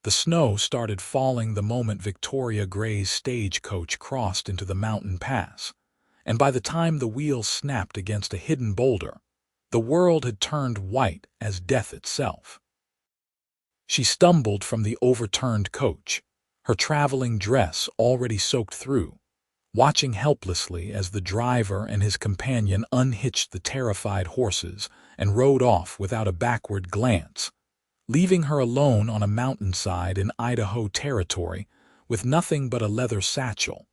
The snow started falling the moment Victoria Gray's stagecoach crossed into the mountain pass, and by the time the wheels snapped against a hidden boulder, the world had turned white as death itself. She stumbled from the overturned coach, her traveling dress already soaked through, watching helplessly as the driver and his companion unhitched the terrified horses and rode off without a backward glance, leaving her alone on a mountainside in Idaho territory with nothing but a leather satchel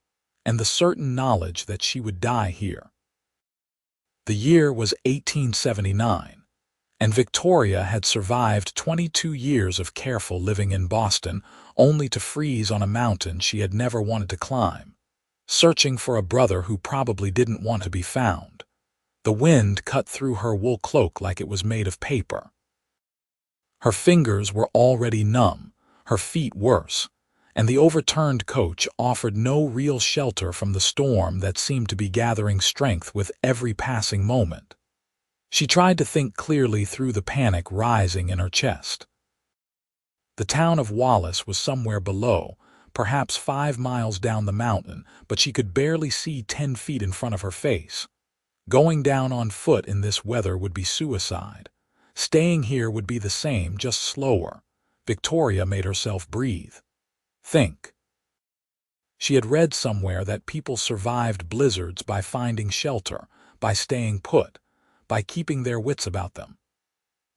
and the certain knowledge that she would die here. The year was 1879, and Victoria had survived 22 years of careful living in Boston only to freeze on a mountain she had never wanted to climb, searching for a brother who probably didn't want to be found. The wind cut through her wool cloak like it was made of paper. Her fingers were already numb, her feet worse, and the overturned coach offered no real shelter from the storm that seemed to be gathering strength with every passing moment. She tried to think clearly through the panic rising in her chest. The town of Wallace was somewhere below, perhaps 5 miles down the mountain, but she could barely see 10 feet in front of her face. Going down on foot in this weather would be suicide. Staying here would be the same, just slower. Victoria made herself breathe. Think. She had read somewhere that people survived blizzards by finding shelter, by staying put, by keeping their wits about them.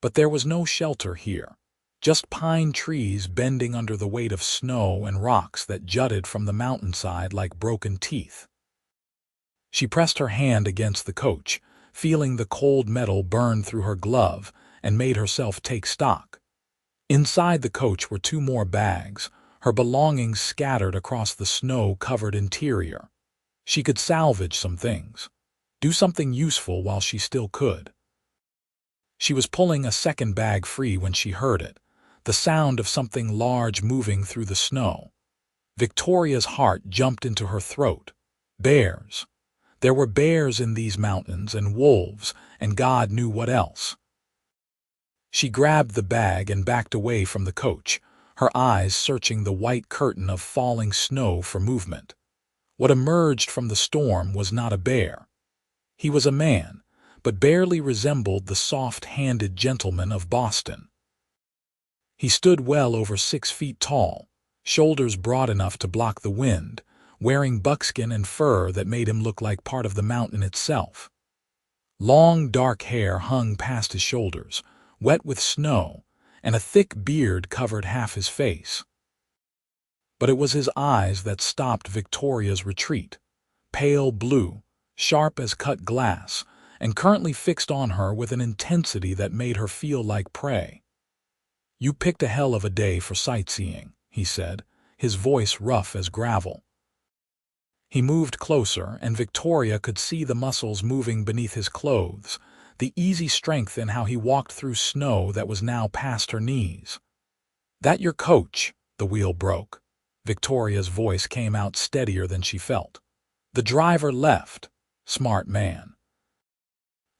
But there was no shelter here, just pine trees bending under the weight of snow and rocks that jutted from the mountainside like broken teeth. She pressed her hand against the coach, feeling the cold metal burn through her glove, and made herself take stock. Inside the coach were 2 more bags, her belongings scattered across the snow-covered interior. She could salvage some things, do something useful while she still could. She was pulling a second bag free when she heard it, the sound of something large moving through the snow. Victoria's heart jumped into her throat. Bears. There were bears in these mountains, and wolves, and God knew what else. She grabbed the bag and backed away from the coach, her eyes searching the white curtain of falling snow for movement. What emerged from the storm was not a bear. He was a man, but barely resembled the soft-handed gentleman of Boston. He stood well over 6 feet tall, shoulders broad enough to block the wind, wearing buckskin and fur that made him look like part of the mountain itself. Long, dark hair hung past his shoulders, wet with snow, and a thick beard covered half his face. But it was his eyes that stopped Victoria's retreat, pale blue, sharp as cut glass, and currently fixed on her with an intensity that made her feel like prey. "You picked a hell of a day for sightseeing," he said, his voice rough as gravel. He moved closer, and Victoria could see the muscles moving beneath his clothes, the easy strength in how he walked through snow that was now past her knees. "That your coach?" The wheel broke. Victoria's voice came out steadier than she felt. "The driver left. Smart man."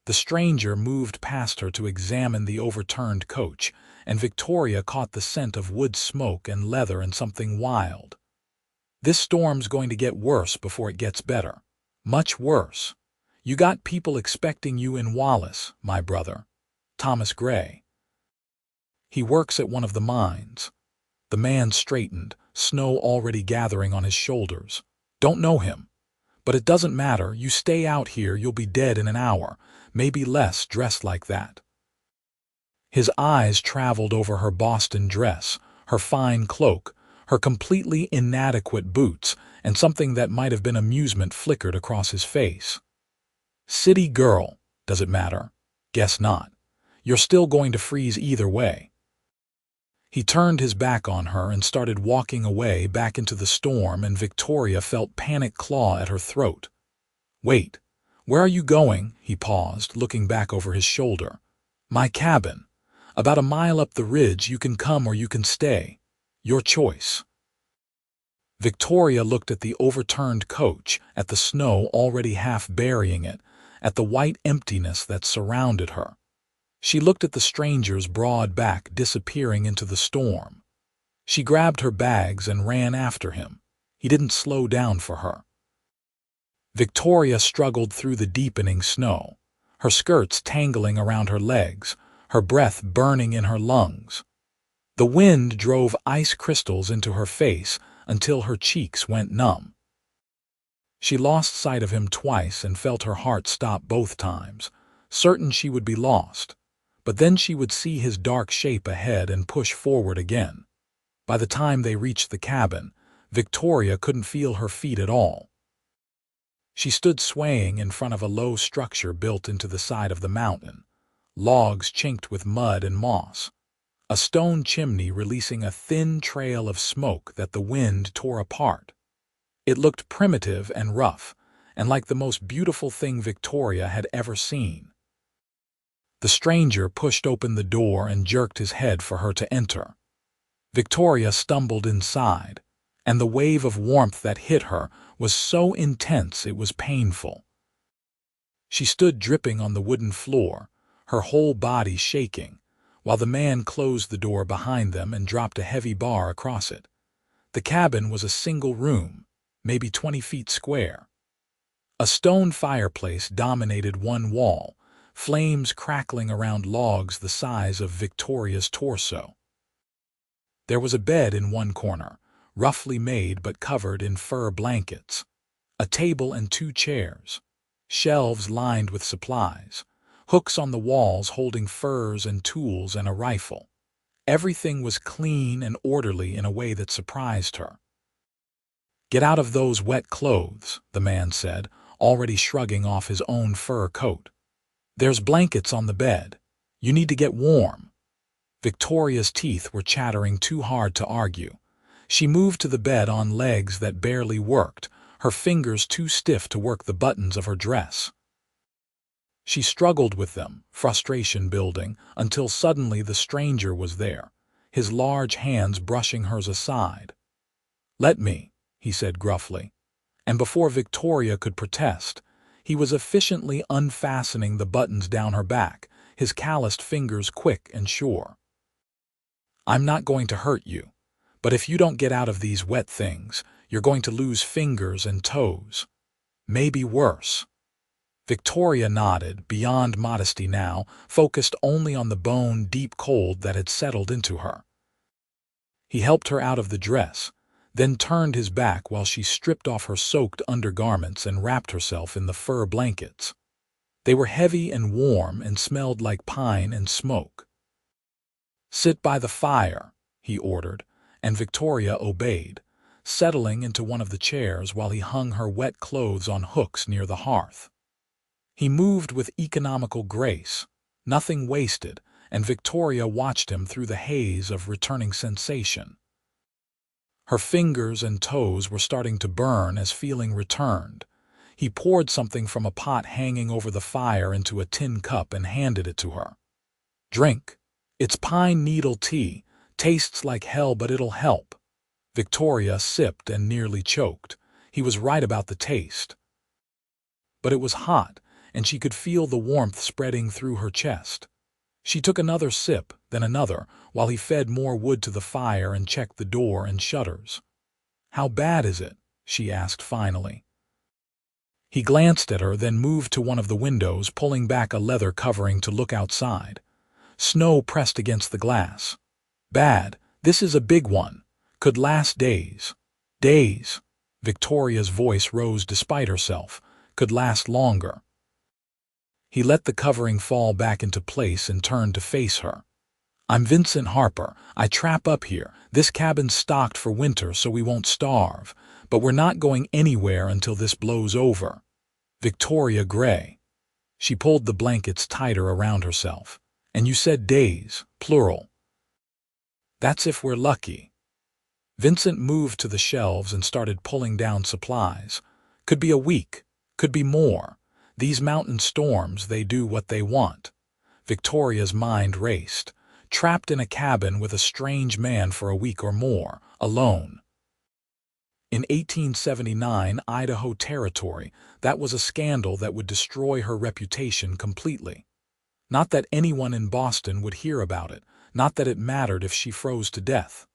The stranger moved past her to examine the overturned coach, and Victoria caught the scent of wood smoke and leather and something wild. "This storm's going to get worse before it gets better. Much worse. You got people expecting you in Wallace, my brother. Thomas Gray. He works at one of the mines." The man straightened, snow already gathering on his shoulders. "Don't know him. But it doesn't matter. You stay out here, you'll be dead in an hour, maybe less, dressed like that." His eyes traveled over her Boston dress, her fine cloak, her completely inadequate boots, and something that might have been amusement flickered across his face. "City girl. Does it matter? Guess not. You're still going to freeze either way." He turned his back on her and started walking away back into the storm, and Victoria felt panic claw at her throat. "Wait. Where are you going?" He paused, looking back over his shoulder. "My cabin. About a mile up the ridge. You can come or you can stay. Your choice." Victoria looked at the overturned coach, at the snow already half burying it, at the white emptiness that surrounded her. She looked at the stranger's broad back disappearing into the storm. She grabbed her bags and ran after him. He didn't slow down for her. Victoria struggled through the deepening snow, her skirts tangling around her legs, her breath burning in her lungs. The wind drove ice crystals into her face until her cheeks went numb. She lost sight of him twice and felt her heart stop both times, certain she would be lost. But then she would see his dark shape ahead and push forward again. By the time they reached the cabin, Victoria couldn't feel her feet at all. She stood swaying in front of a low structure built into the side of the mountain, logs chinked with mud and moss, a stone chimney releasing a thin trail of smoke that the wind tore apart. It looked primitive and rough, and like the most beautiful thing Victoria had ever seen. The stranger pushed open the door and jerked his head for her to enter. Victoria stumbled inside, and the wave of warmth that hit her was so intense it was painful. She stood dripping on the wooden floor, her whole body shaking, while the man closed the door behind them and dropped a heavy bar across it. The cabin was a single room, maybe 20 feet square. A stone fireplace dominated one wall, flames crackling around logs the size of Victoria's torso. There was a bed in one corner, roughly made but covered in fur blankets, a table and 2 chairs, shelves lined with supplies, hooks on the walls holding furs and tools and a rifle. Everything was clean and orderly in a way that surprised her. "Get out of those wet clothes," the man said, already shrugging off his own fur coat. "There's blankets on the bed. You need to get warm." Victoria's teeth were chattering too hard to argue. She moved to the bed on legs that barely worked, her fingers too stiff to work the buttons of her dress. She struggled with them, frustration building, until suddenly the stranger was there, his large hands brushing hers aside. "Let me," he said gruffly, and before Victoria could protest, he was efficiently unfastening the buttons down her back, his calloused fingers quick and sure. "I'm not going to hurt you, but if you don't get out of these wet things, you're going to lose fingers and toes. Maybe worse." Victoria nodded, beyond modesty now, focused only on the bone-deep cold that had settled into her. He helped her out of the dress, then turned his back while she stripped off her soaked undergarments and wrapped herself in the fur blankets. They were heavy and warm and smelled like pine and smoke. "Sit by the fire," he ordered, and Victoria obeyed, settling into one of the chairs while he hung her wet clothes on hooks near the hearth. He moved with economical grace, nothing wasted, and Victoria watched him through the haze of returning sensation. Her fingers and toes were starting to burn as feeling returned. He poured something from a pot hanging over the fire into a tin cup and handed it to her. "Drink. It's pine needle tea. Tastes like hell, but it'll help." Victoria sipped and nearly choked. He was right about the taste. But it was hot, and she could feel the warmth spreading through her chest. She took another sip, then another, while he fed more wood to the fire and checked the door and shutters. "How bad is it?" she asked finally. He glanced at her, then moved to one of the windows, pulling back a leather covering to look outside. Snow pressed against the glass. "Bad. This is a big one. Could last days." "Days." Victoria's voice rose despite herself. "Could last longer." He let the covering fall back into place and turned to face her. "I'm Vincent Harper. I trap up here. This cabin's stocked for winter so we won't starve. But we're not going anywhere until this blows over." Victoria Gray. She pulled the blankets tighter around herself. "And you said days, plural." "That's if we're lucky." Vincent moved to the shelves and started pulling down supplies. "Could be a week. Could be more. These mountain storms, they do what they want." Victoria's mind raced. Trapped in a cabin with a strange man for a week or more, alone. In 1879 Idaho territory, that was a scandal that would destroy her reputation completely. Not that anyone in Boston would hear about it, not that it mattered if she froze to death.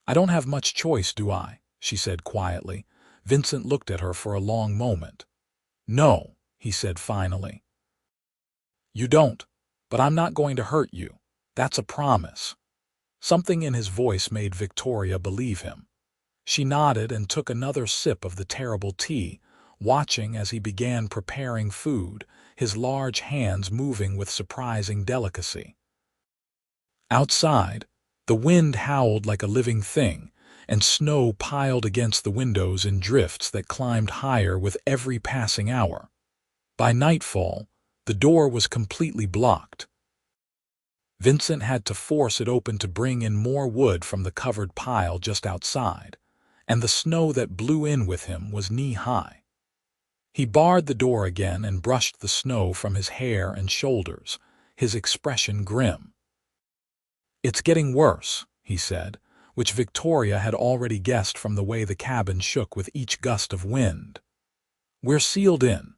I don't have much choice, do I? She said quietly. Vincent looked at her for a long moment. No, he said finally. You don't, but I'm not going to hurt you. That's a promise. Something in his voice made Victoria believe him. She nodded and took another sip of the terrible tea, watching as he began preparing food, his large hands moving with surprising delicacy. Outside, the wind howled like a living thing, and snow piled against the windows in drifts that climbed higher with every passing hour. By nightfall, the door was completely blocked. Vincent had to force it open to bring in more wood from the covered pile just outside, and the snow that blew in with him was knee-high. He barred the door again and brushed the snow from his hair and shoulders, his expression grim. It's getting worse, he said, which Victoria had already guessed from the way the cabin shook with each gust of wind. We're sealed in.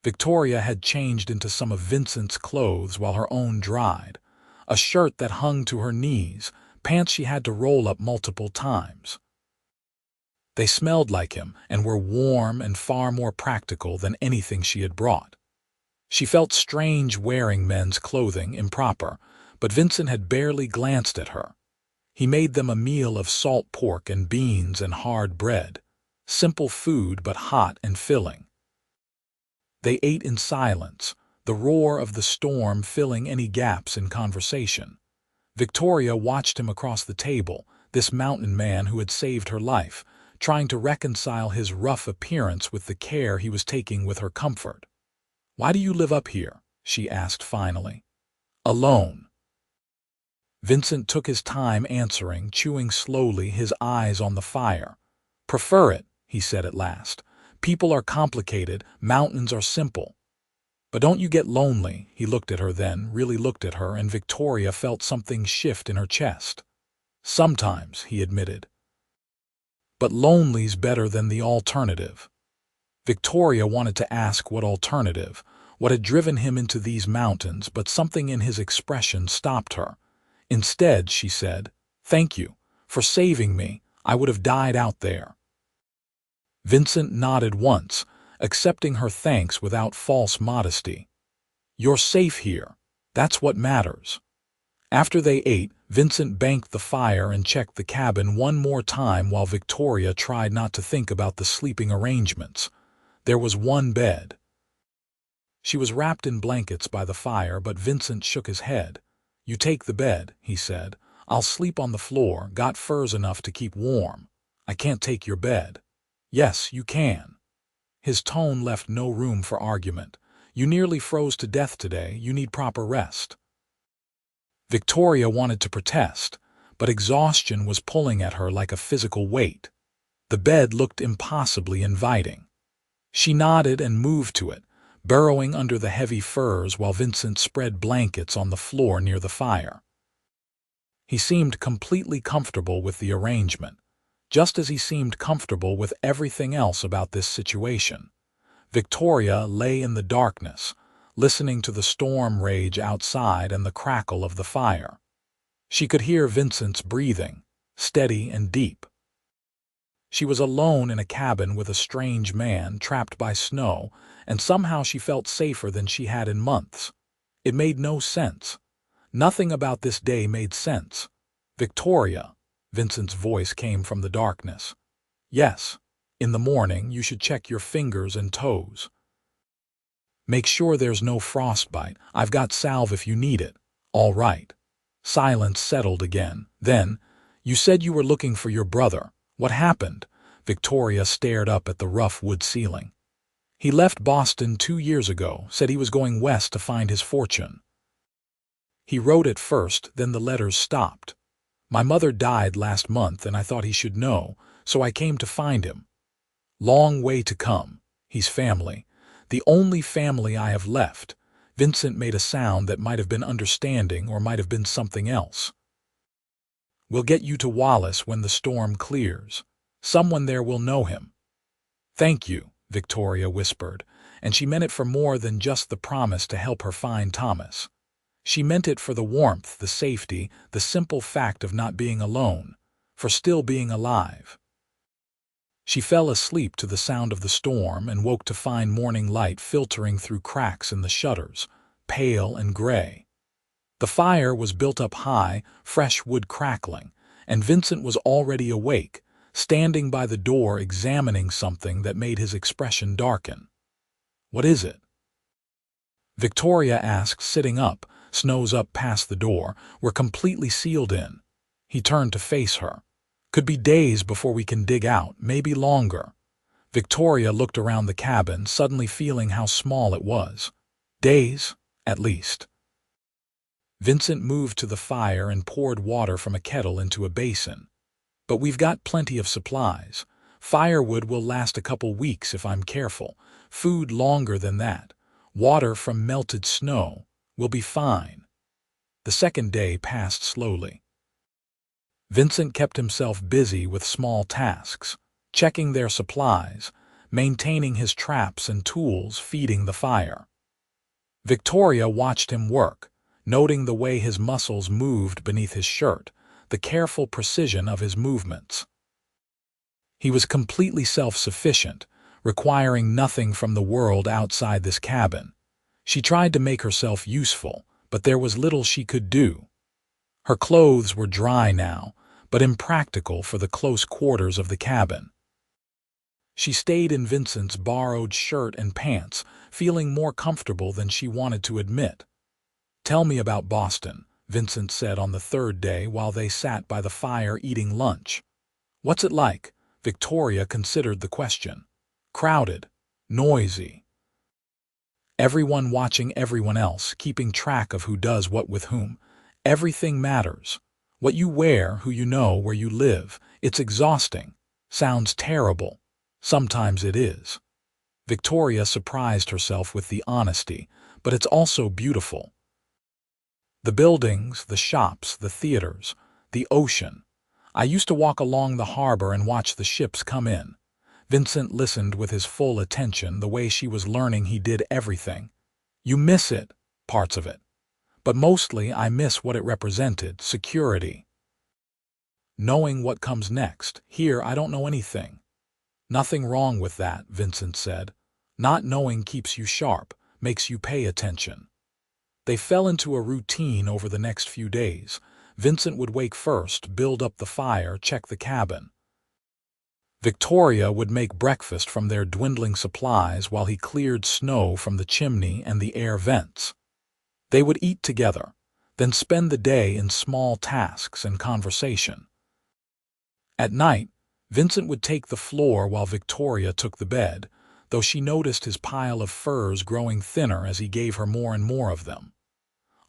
Victoria had changed into some of Vincent's clothes while her own dried, a shirt that hung to her knees, pants she had to roll up multiple times. They smelled like him and were warm and far more practical than anything she had brought. She felt strange wearing men's clothing improper, but Vincent had barely glanced at her. He made them a meal of salt pork and beans and hard bread, simple food but hot and filling. They ate in silence, the roar of the storm filling any gaps in conversation. Victoria watched him across the table, this mountain man who had saved her life, trying to reconcile his rough appearance with the care he was taking with her comfort. "Why do you live up here?" she asked finally. "Alone." Vincent took his time answering, chewing slowly, his eyes on the fire. "Prefer it," he said at last. "People are complicated, mountains are simple." "But don't you get lonely?" He looked at her then, really looked at her, and Victoria felt something shift in her chest. "Sometimes," he admitted. "But lonely's better than the alternative." Victoria wanted to ask what alternative, what had driven him into these mountains, but something in his expression stopped her. Instead, she said, "Thank you for saving me. I would have died out there." Vincent nodded once, accepting her thanks without false modesty. "You're safe here. That's what matters." After they ate, Vincent banked the fire and checked the cabin one more time while Victoria tried not to think about the sleeping arrangements. There was one bed. She was wrapped in blankets by the fire, but Vincent shook his head. "You take the bed," he said. "I'll sleep on the floor, got furs enough to keep warm. I can't take your bed." "Yes, you can." His tone left no room for argument. "You nearly froze to death today. You need proper rest." Victoria wanted to protest, but exhaustion was pulling at her like a physical weight. The bed looked impossibly inviting. She nodded and moved to it, burrowing under the heavy furs while Vincent spread blankets on the floor near the fire. He seemed completely comfortable with the arrangement, just as he seemed comfortable with everything else about this situation. Victoria lay in the darkness, listening to the storm rage outside and the crackle of the fire. She could hear Vincent's breathing, steady and deep. She was alone in a cabin with a strange man, trapped by snow, and somehow she felt safer than she had in months. It made no sense. Nothing about this day made sense. "Victoria," Vincent's voice came from the darkness. "Yes, in the morning you should check your fingers and toes. Make sure there's no frostbite. I've got salve if you need it." "All right." Silence settled again. Then, "You said you were looking for your brother. What happened?" Victoria stared up at the rough wood ceiling. "He left Boston 2 years ago, said he was going west to find his fortune. He wrote it first, then the letters stopped. My mother died last month and I thought he should know, so I came to find him. Long way to come. He's family. The only family I have left." Vincent made a sound that might have been understanding or might have been something else. "We'll get you to Wallace when the storm clears. Someone there will know him." "Thank you," Victoria whispered, and she meant it for more than just the promise to help her find Thomas. She meant it for the warmth, the safety, the simple fact of not being alone. for still being alive. She fell asleep to the sound of the storm and woke to find morning light filtering through cracks in the shutters, pale and gray. The fire was built up high, fresh wood crackling, and Vincent was already awake, standing by the door examining something that made his expression darken. "What is it?" Victoria asked, sitting up, snows up past the door, were completely sealed in. He turned to face her. "Could be days before we can dig out, maybe longer." Victoria looked around the cabin, suddenly feeling how small it was. Days, at least. Vincent moved to the fire and poured water from a kettle into a basin. "But we've got plenty of supplies. Firewood will last a couple weeks if I'm careful. Food longer than that. Water from melted snow. We'll be fine." The second day passed slowly. Vincent kept himself busy with small tasks, checking their supplies, maintaining his traps and tools, feeding the fire. Victoria watched him work, noting the way his muscles moved beneath his shirt, the careful precision of his movements. He was completely self-sufficient, requiring nothing from the world outside this cabin. She tried to make herself useful, but there was little she could do. Her clothes were dry now, but impractical for the close quarters of the cabin. She stayed in Vincent's borrowed shirt and pants, feeling more comfortable than she wanted to admit. "Tell me about Boston," Vincent said on the third day while they sat by the fire eating lunch. "What's it like?" Victoria considered the question. "Crowded, noisy. Everyone watching everyone else, keeping track of who does what with whom. Everything matters. What you wear, who you know, where you live. It's exhausting. Sounds terrible. Sometimes it is." Victoria surprised herself with the honesty, but it's also beautiful. The buildings, the shops, the theaters, the ocean. I used to walk along the harbor and watch the ships come in. Vincent listened with his full attention, the way she was learning he did everything. "You miss it, parts of it. But mostly I miss what it represented, security. Knowing what comes next. Here I don't know anything." "Nothing wrong with that," Vincent said. "Not knowing keeps you sharp, makes you pay attention." They fell into a routine over the next few days. Vincent would wake first, build up the fire, check the cabin. Victoria would make breakfast from their dwindling supplies while he cleared snow from the chimney and the air vents. They would eat together, then spend the day in small tasks and conversation. At night, Vincent would take the floor while Victoria took the bed, though she noticed his pile of furs growing thinner as he gave her more and more of them.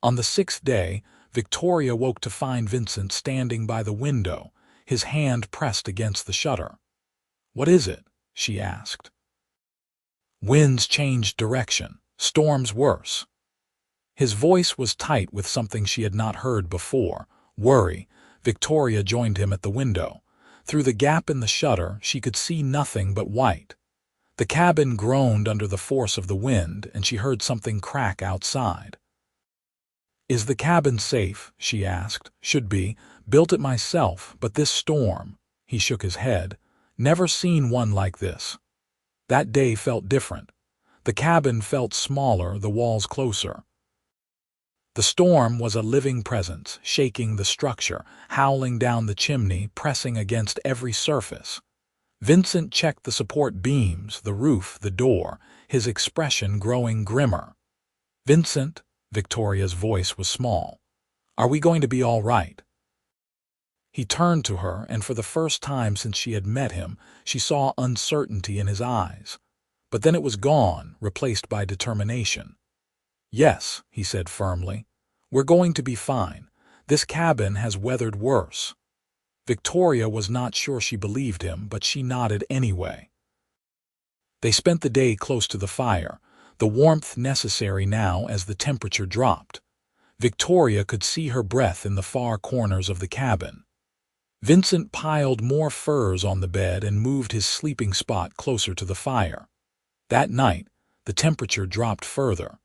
On the sixth day, Victoria woke to find Vincent standing by the window, his hand pressed against the shutter. "What is it?" she asked. "Winds changed direction. Storms worse." His voice was tight with something she had not heard before, worry. Victoria joined him at the window. Through the gap in the shutter, she could see nothing but white. The cabin groaned under the force of the wind, and she heard something crack outside. "Is the cabin safe?" she asked. "Should be. Built it myself, but this storm—" He shook his head. "Never seen one like this." That day felt different. The cabin felt smaller, the walls closer. The storm was a living presence, shaking the structure, howling down the chimney, pressing against every surface. Vincent checked the support beams, the roof, the door, his expression growing grimmer. "Vincent," Victoria's voice was small. "Are we going to be all right?" He turned to her, and for the first time since she had met him, she saw uncertainty in his eyes. But then it was gone, replaced by determination. "Yes," he said firmly. "We're going to be fine. This cabin has weathered worse." Victoria was not sure she believed him, but she nodded anyway. They spent the day close to the fire, the warmth necessary now as the temperature dropped. Victoria could see her breath in the far corners of the cabin. Vincent piled more furs on the bed and moved his sleeping spot closer to the fire. That night, the temperature dropped further.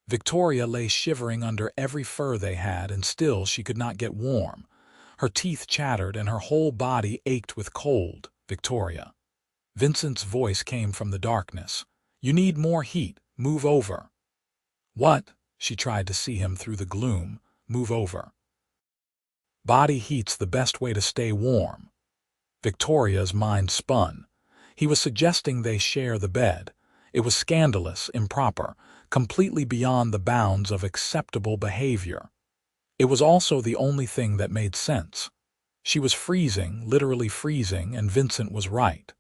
Victoria lay shivering under every fur they had, and still she could not get warm. Her teeth chattered and her whole body ached with cold. "Victoria." Vincent's voice came from the darkness. "You need more heat. Move over." "What?" She tried to see him through the gloom. "Move over." "Body heat's the best way to stay warm." Victoria's mind spun. He was suggesting they share the bed. It was scandalous, improper, completely beyond the bounds of acceptable behavior. It was also the only thing that made sense. She was freezing, literally freezing, and Vincent was right.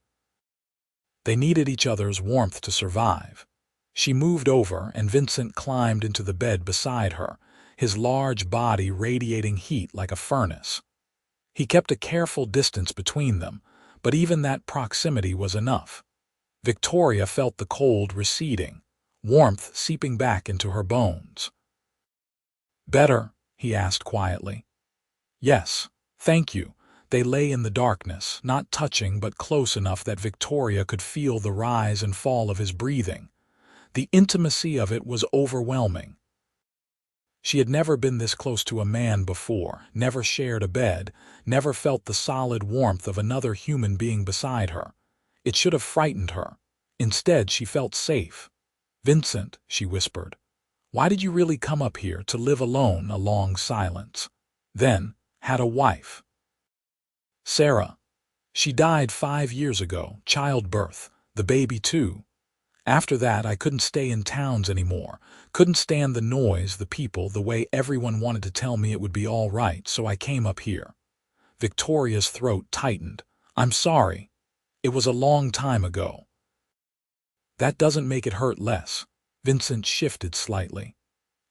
They needed each other's warmth to survive. She moved over, and Vincent climbed into the bed beside her, his large body radiating heat like a furnace. He kept a careful distance between them, but even that proximity was enough. Victoria felt the cold receding, warmth seeping back into her bones. "Better?" he asked quietly. "Yes, thank you." They lay in the darkness, not touching but close enough that Victoria could feel the rise and fall of his breathing. The intimacy of it was overwhelming. She had never been this close to a man before, never shared a bed, never felt the solid warmth of another human being beside her. It should have frightened her. Instead, she felt safe. "Vincent," she whispered, "why did you really come up here to live alone?" A long silence. "Then, had a wife." "Sarah. She died 5 years ago, childbirth, the baby too. After that, I couldn't stay in towns anymore, couldn't stand the noise, the people, the way everyone wanted to tell me it would be all right, so I came up here." Victoria's throat tightened. "I'm sorry. It was a long time ago." "That doesn't make it hurt less." Vincent shifted slightly.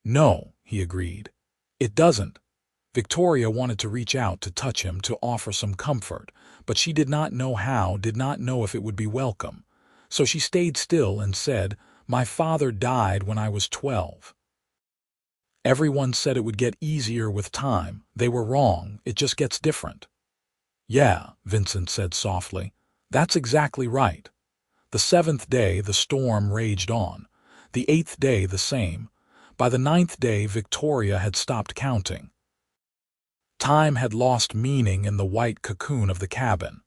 "No," he agreed. "It doesn't." Victoria wanted to reach out to touch him, to offer some comfort, but she did not know how, did not know if it would be welcome. So she stayed still and said, "My father died when I was 12. Everyone said it would get easier with time. They were wrong. It just gets different." "Yeah," Vincent said softly. "That's exactly right." The 7th day, the storm raged on. The 8th day, the same. By the 9th day, Victoria had stopped counting. Time had lost meaning in the white cocoon of the cabin.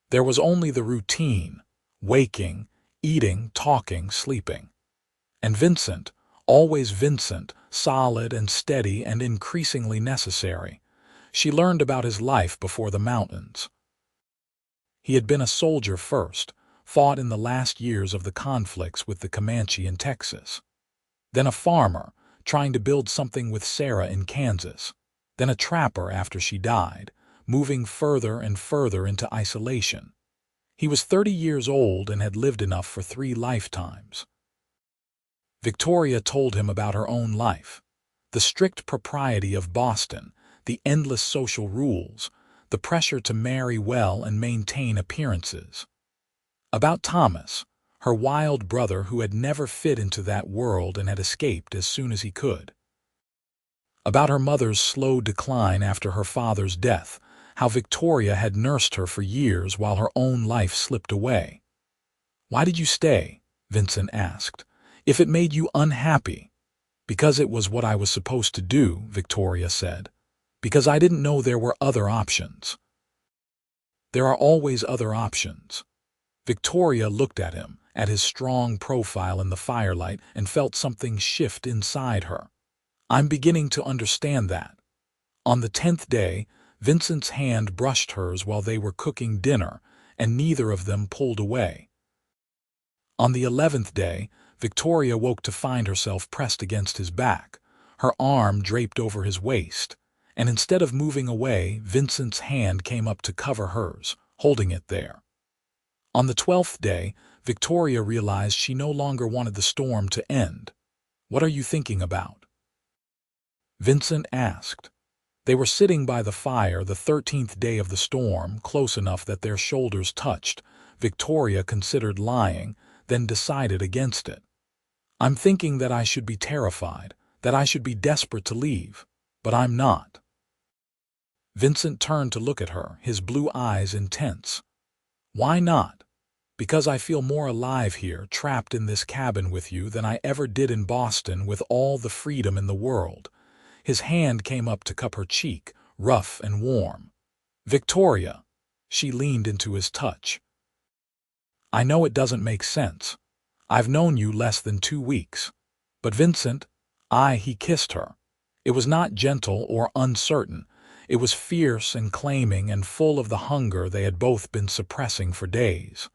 There was only the routine, waking, eating, talking, sleeping. And Vincent, always Vincent, solid and steady and increasingly necessary. She learned about his life before the mountains. He had been a soldier first, fought in the last years of the conflicts with the Comanche in Texas. Then a farmer, trying to build something with Sarah in Kansas. Then a trapper after she died, moving further and further into isolation. He was 30 years old and had lived enough for 3 lifetimes. Victoria told him about her own life. The strict propriety of Boston, the endless social rules, the pressure to marry well and maintain appearances. About Thomas, her wild brother who had never fit into that world and had escaped as soon as he could. About her mother's slow decline after her father's death, how Victoria had nursed her for years while her own life slipped away. "Why did you stay?" Vincent asked. "If it made you unhappy." "Because it was what I was supposed to do," Victoria said. "Because I didn't know there were other options." "There are always other options." Victoria looked at him, at his strong profile in the firelight, and felt something shift inside her. "I'm beginning to understand that." On the 10th day, Vincent's hand brushed hers while they were cooking dinner, and neither of them pulled away. On the 11th day, Victoria woke to find herself pressed against his back, her arm draped over his waist, and instead of moving away, Vincent's hand came up to cover hers, holding it there. On the 12th day, Victoria realized she no longer wanted the storm to end. "What are you thinking about?" Vincent asked. They were sitting by the fire the 13th day of the storm, close enough that their shoulders touched. Victoria considered lying, then decided against it. "I'm thinking that I should be terrified, that I should be desperate to leave, but I'm not." Vincent turned to look at her, his blue eyes intense. "Why not?" "Because I feel more alive here, trapped in this cabin with you, than I ever did in Boston with all the freedom in the world." His hand came up to cup her cheek, rough and warm. "Victoria." She leaned into his touch. "I know it doesn't make sense. I've known you less than 2 weeks. But Vincent," he kissed her. It was not gentle or uncertain. It was fierce and claiming and full of the hunger they had both been suppressing for days.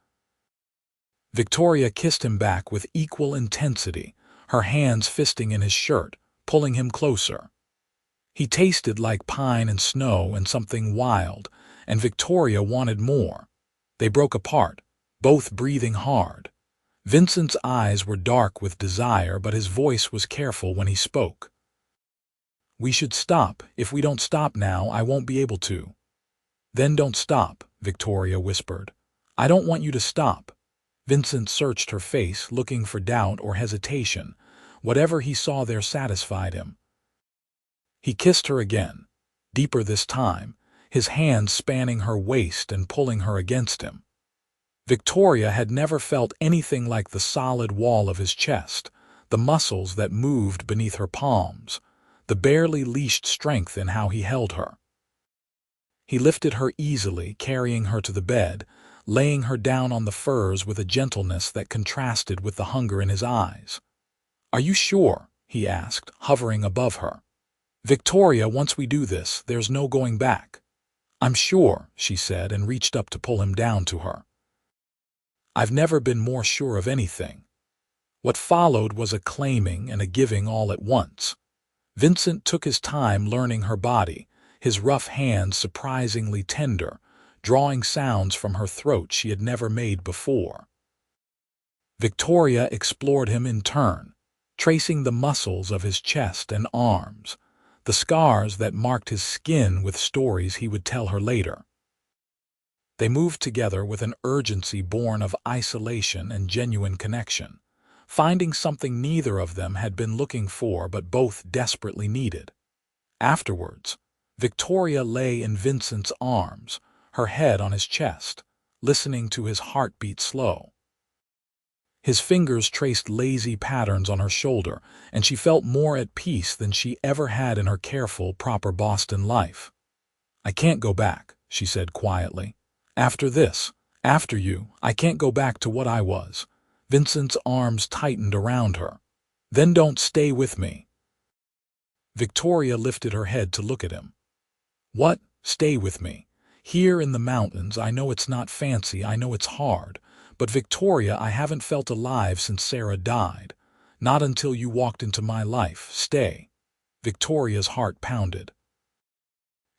Victoria kissed him back with equal intensity, her hands fisting in his shirt, pulling him closer. He tasted like pine and snow and something wild, and Victoria wanted more. They broke apart, both breathing hard. Vincent's eyes were dark with desire, but his voice was careful when he spoke. "We should stop. If we don't stop now, I won't be able to." "Then don't stop," Victoria whispered. "I don't want you to stop." Vincent searched her face, looking for doubt or hesitation. Whatever he saw there satisfied him. He kissed her again, deeper this time, his hands spanning her waist and pulling her against him. Victoria had never felt anything like the solid wall of his chest, the muscles that moved beneath her palms, the barely leashed strength in how he held her. He lifted her easily, carrying her to the bed, laying her down on the furs with a gentleness that contrasted with the hunger in his eyes. "Are you sure?" he asked, hovering above her. "Victoria, once we do this, there's no going back." "I'm sure," she said, and reached up to pull him down to her. "I've never been more sure of anything." What followed was a claiming and a giving all at once. Vincent took his time learning her body, his rough hands surprisingly tender, drawing sounds from her throat she had never made before. Victoria explored him in turn, tracing the muscles of his chest and arms, the scars that marked his skin with stories he would tell her later. They moved together with an urgency born of isolation and genuine connection, finding something neither of them had been looking for but both desperately needed. Afterwards, Victoria lay in Vincent's arms, her head on his chest, listening to his heartbeat slow. His fingers traced lazy patterns on her shoulder, and she felt more at peace than she ever had in her careful, proper Boston life. "I can't go back," she said quietly. "After this, after you, I can't go back to what I was." Vincent's arms tightened around her. "Then don't stay with me." Victoria lifted her head to look at him. "What? Stay with me? Here in the mountains, I know it's not fancy, I know it's hard. But Victoria, I haven't felt alive since Sarah died. Not until you walked into my life. Stay." Victoria's heart pounded.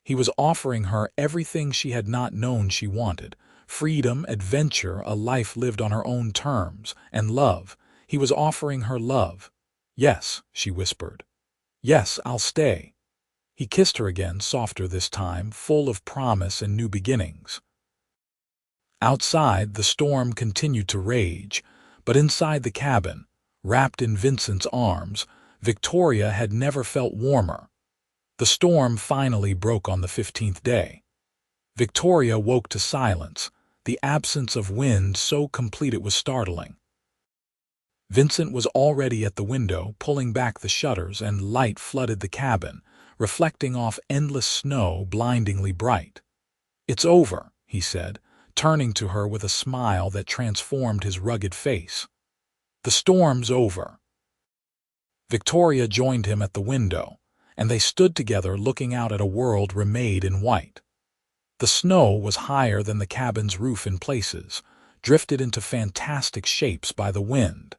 He was offering her everything she had not known she wanted: freedom, adventure, a life lived on her own terms, and love. He was offering her love. "Yes," she whispered. "Yes, I'll stay." He kissed her again, softer this time, full of promise and new beginnings. Outside, the storm continued to rage, but inside the cabin, wrapped in Vincent's arms, Victoria had never felt warmer. The storm finally broke on the 15th day. Victoria woke to silence, the absence of wind so complete it was startling. Vincent was already at the window, pulling back the shutters, and light flooded the cabin, reflecting off endless snow, blindingly bright. "It's over," he said, turning to her with a smile that transformed his rugged face. "The storm's over." Victoria joined him at the window, and they stood together looking out at a world remade in white. The snow was higher than the cabin's roof in places, drifted into fantastic shapes by the wind.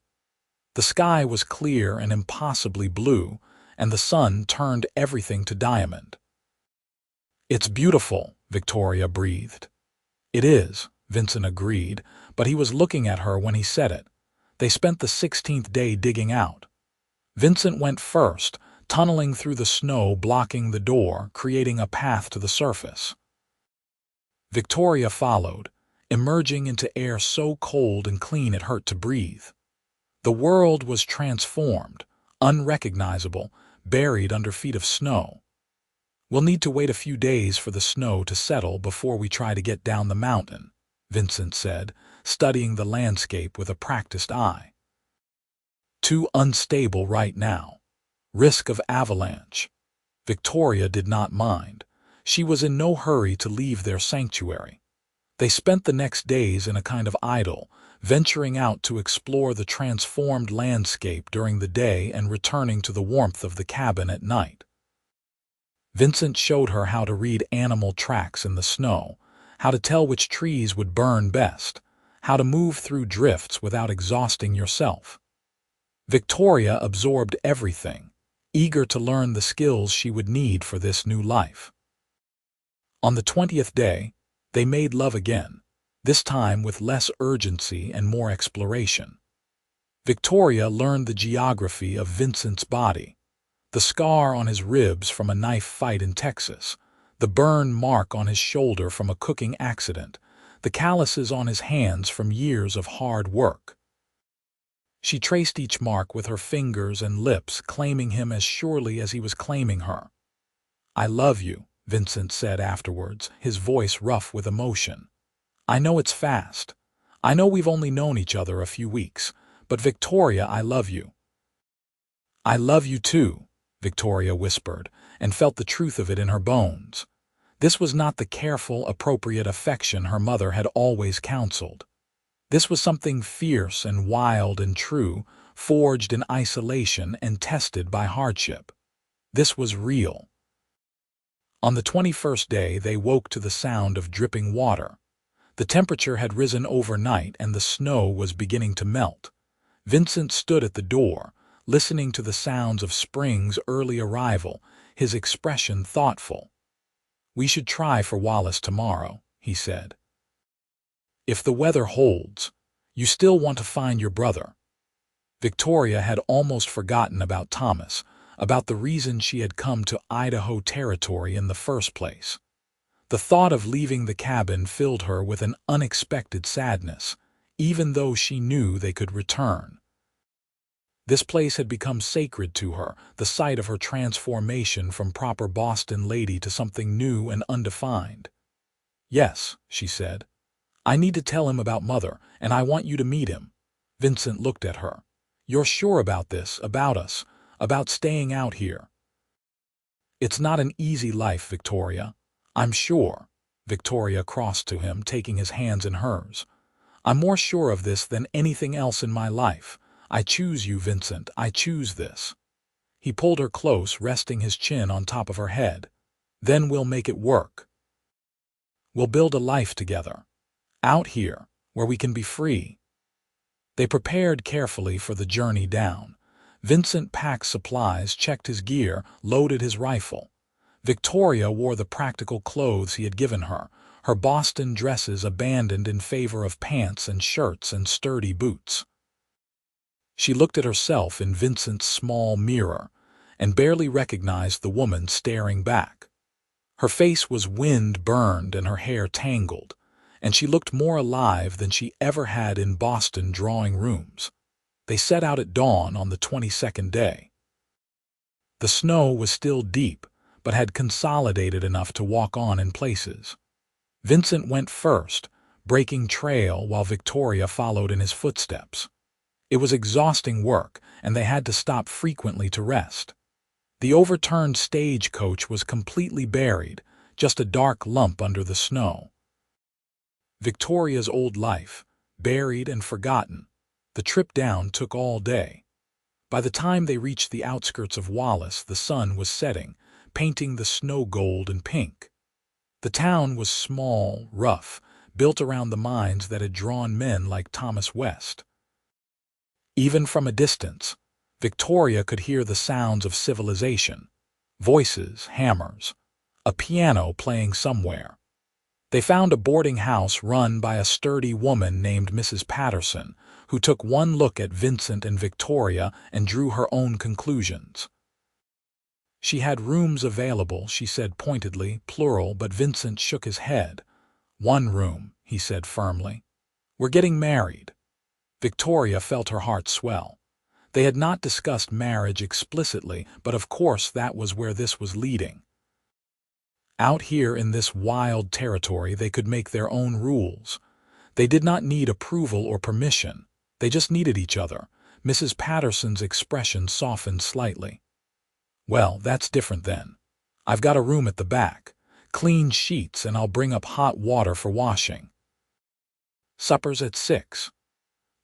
The sky was clear and impossibly blue, and the sun turned everything to diamond. "It's beautiful," Victoria breathed. "It is," Vincent agreed, but he was looking at her when he said it. They spent the 16th day digging out. Vincent went first, tunneling through the snow, blocking the door, creating a path to the surface. Victoria followed, emerging into air so cold and clean it hurt to breathe. The world was transformed, unrecognizable, buried under feet of snow. "We'll need to wait a few days for the snow to settle before we try to get down the mountain," Vincent said, studying the landscape with a practiced eye. "Too unstable right now. Risk of avalanche." Victoria did not mind. She was in no hurry to leave their sanctuary. They spent the next days in a kind of idyll, venturing out to explore the transformed landscape during the day and returning to the warmth of the cabin at night. Vincent showed her how to read animal tracks in the snow, how to tell which trees would burn best, how to move through drifts without exhausting yourself. Victoria absorbed everything, eager to learn the skills she would need for this new life. On the 20th day, they made love again, this time with less urgency and more exploration. Victoria learned the geography of Vincent's body, the scar on his ribs from a knife fight in Texas, the burn mark on his shoulder from a cooking accident, the calluses on his hands from years of hard work. She traced each mark with her fingers and lips, claiming him as surely as he was claiming her. "I love you," Vincent said afterwards, his voice rough with emotion. "I know it's fast. I know we've only known each other a few weeks, but Victoria, I love you." "I love you too," Victoria whispered, and felt the truth of it in her bones. This was not the careful, appropriate affection her mother had always counseled. This was something fierce and wild and true, forged in isolation and tested by hardship. This was real. On the 21st day, they woke to the sound of dripping water. The temperature had risen overnight and the snow was beginning to melt. Vincent stood at the door, listening to the sounds of spring's early arrival, his expression thoughtful. "We should try for Wallace tomorrow," he said. "If the weather holds, you still want to find your brother." Victoria had almost forgotten about Thomas, about the reason she had come to Idaho Territory in the first place. The thought of leaving the cabin filled her with an unexpected sadness, even though she knew they could return. This place had become sacred to her, the site of her transformation from proper Boston lady to something new and undefined. "Yes," she said. "I need to tell him about Mother, and I want you to meet him." Vincent looked at her. "You're sure about this, about us, about staying out here?" "It's not an easy life, Victoria. I'm sure." Victoria crossed to him, taking his hands in hers. "I'm more sure of this than anything else in my life. I choose you, Vincent. I choose this." He pulled her close, resting his chin on top of her head. "Then we'll make it work. We'll build a life together. Out here, where we can be free." They prepared carefully for the journey down. Vincent packed supplies, checked his gear, loaded his rifle. Victoria wore the practical clothes he had given her, her Boston dresses abandoned in favor of pants and shirts and sturdy boots. She looked at herself in Vincent's small mirror and barely recognized the woman staring back. Her face was wind-burned and her hair tangled, and she looked more alive than she ever had in Boston drawing rooms. They set out at dawn on the 22nd day. The snow was still deep, but had consolidated enough to walk on in places. Vincent went first, breaking trail while Victoria followed in his footsteps. It was exhausting work, and they had to stop frequently to rest. The overturned stagecoach was completely buried, just a dark lump under the snow. Victoria's old life, buried and forgotten. The trip down took all day. By the time they reached the outskirts of Wallace, the sun was setting, painting the snow gold and pink. The town was small, rough, built around the mines that had drawn men like Thomas West. Even from a distance, Victoria could hear the sounds of civilization, voices, hammers, a piano playing somewhere. They found a boarding house run by a sturdy woman named Mrs. Patterson, who took one look at Vincent and Victoria and drew her own conclusions. She had rooms available, she said pointedly, plural, but Vincent shook his head. "One room," he said firmly. "We're getting married." Victoria felt her heart swell. They had not discussed marriage explicitly, but of course that was where this was leading. Out here in this wild territory, they could make their own rules. They did not need approval or permission. They just needed each other. Mrs. Patterson's expression softened slightly. "Well, that's different then. I've got a room at the back. Clean sheets and I'll bring up hot water for washing. Supper's at 6.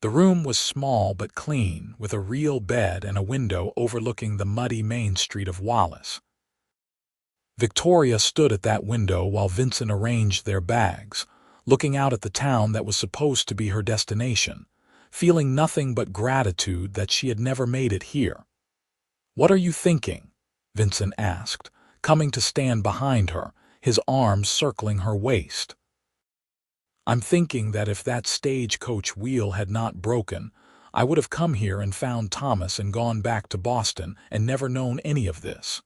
The room was small but clean, with a real bed and a window overlooking the muddy main street of Wallace. Victoria stood at that window while Vincent arranged their bags, looking out at the town that was supposed to be her destination, feeling nothing but gratitude that she had never made it here. "What are you thinking?" Vincent asked, coming to stand behind her, his arms circling her waist. "I'm thinking that if that stagecoach wheel had not broken, I would have come here and found Thomas and gone back to Boston and never known any of this."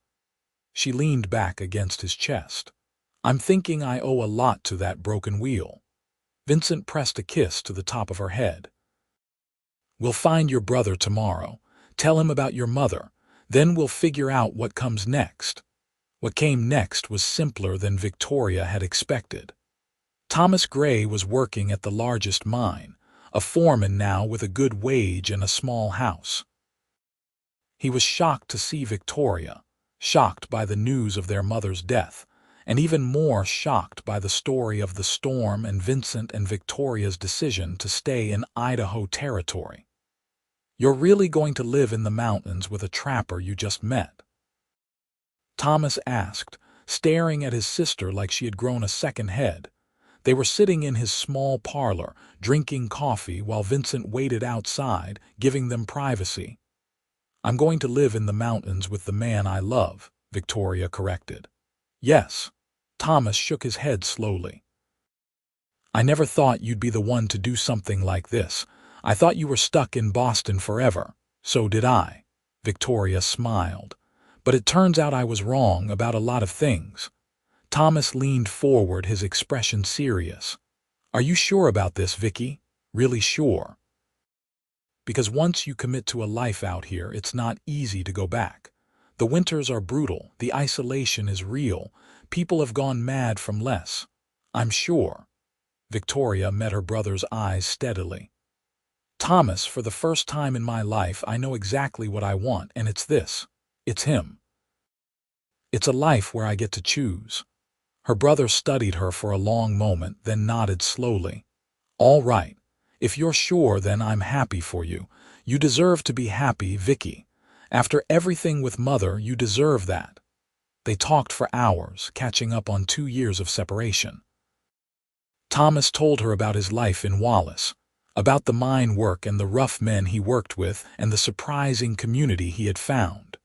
She leaned back against his chest. "I'm thinking I owe a lot to that broken wheel." Vincent pressed a kiss to the top of her head. "We'll find your brother tomorrow. Tell him about your mother. Then we'll figure out what comes next." What came next was simpler than Victoria had expected. Thomas Gray was working at the largest mine, a foreman now with a good wage and a small house. He was shocked to see Victoria, shocked by the news of their mother's death, and even more shocked by the story of the storm and Vincent and Victoria's decision to stay in Idaho territory. "You're really going to live in the mountains with a trapper you just met?" Thomas asked, staring at his sister like she had grown a second head. They were sitting in his small parlor, drinking coffee while Vincent waited outside, giving them privacy. "I'm going to live in the mountains with the man I love," Victoria corrected. "Yes." Thomas shook his head slowly. "I never thought you'd be the one to do something like this. I thought you were stuck in Boston forever." "So did I." Victoria smiled. "But it turns out I was wrong about a lot of things." Thomas leaned forward, his expression serious. "Are you sure about this, Vicky? Really sure? Because once you commit to a life out here, it's not easy to go back. The winters are brutal, the isolation is real, people have gone mad from less." "I'm sure." Victoria met her brother's eyes steadily. "Thomas, for the first time in my life, I know exactly what I want, and it's this. It's him. It's a life where I get to choose." Her brother studied her for a long moment, then nodded slowly. "All right. If you're sure, then I'm happy for you. You deserve to be happy, Vicky. After everything with Mother, you deserve that." They talked for hours, catching up on 2 years of separation. Thomas told her about his life in Wallace, about the mine work and the rough men he worked with and the surprising community he had found.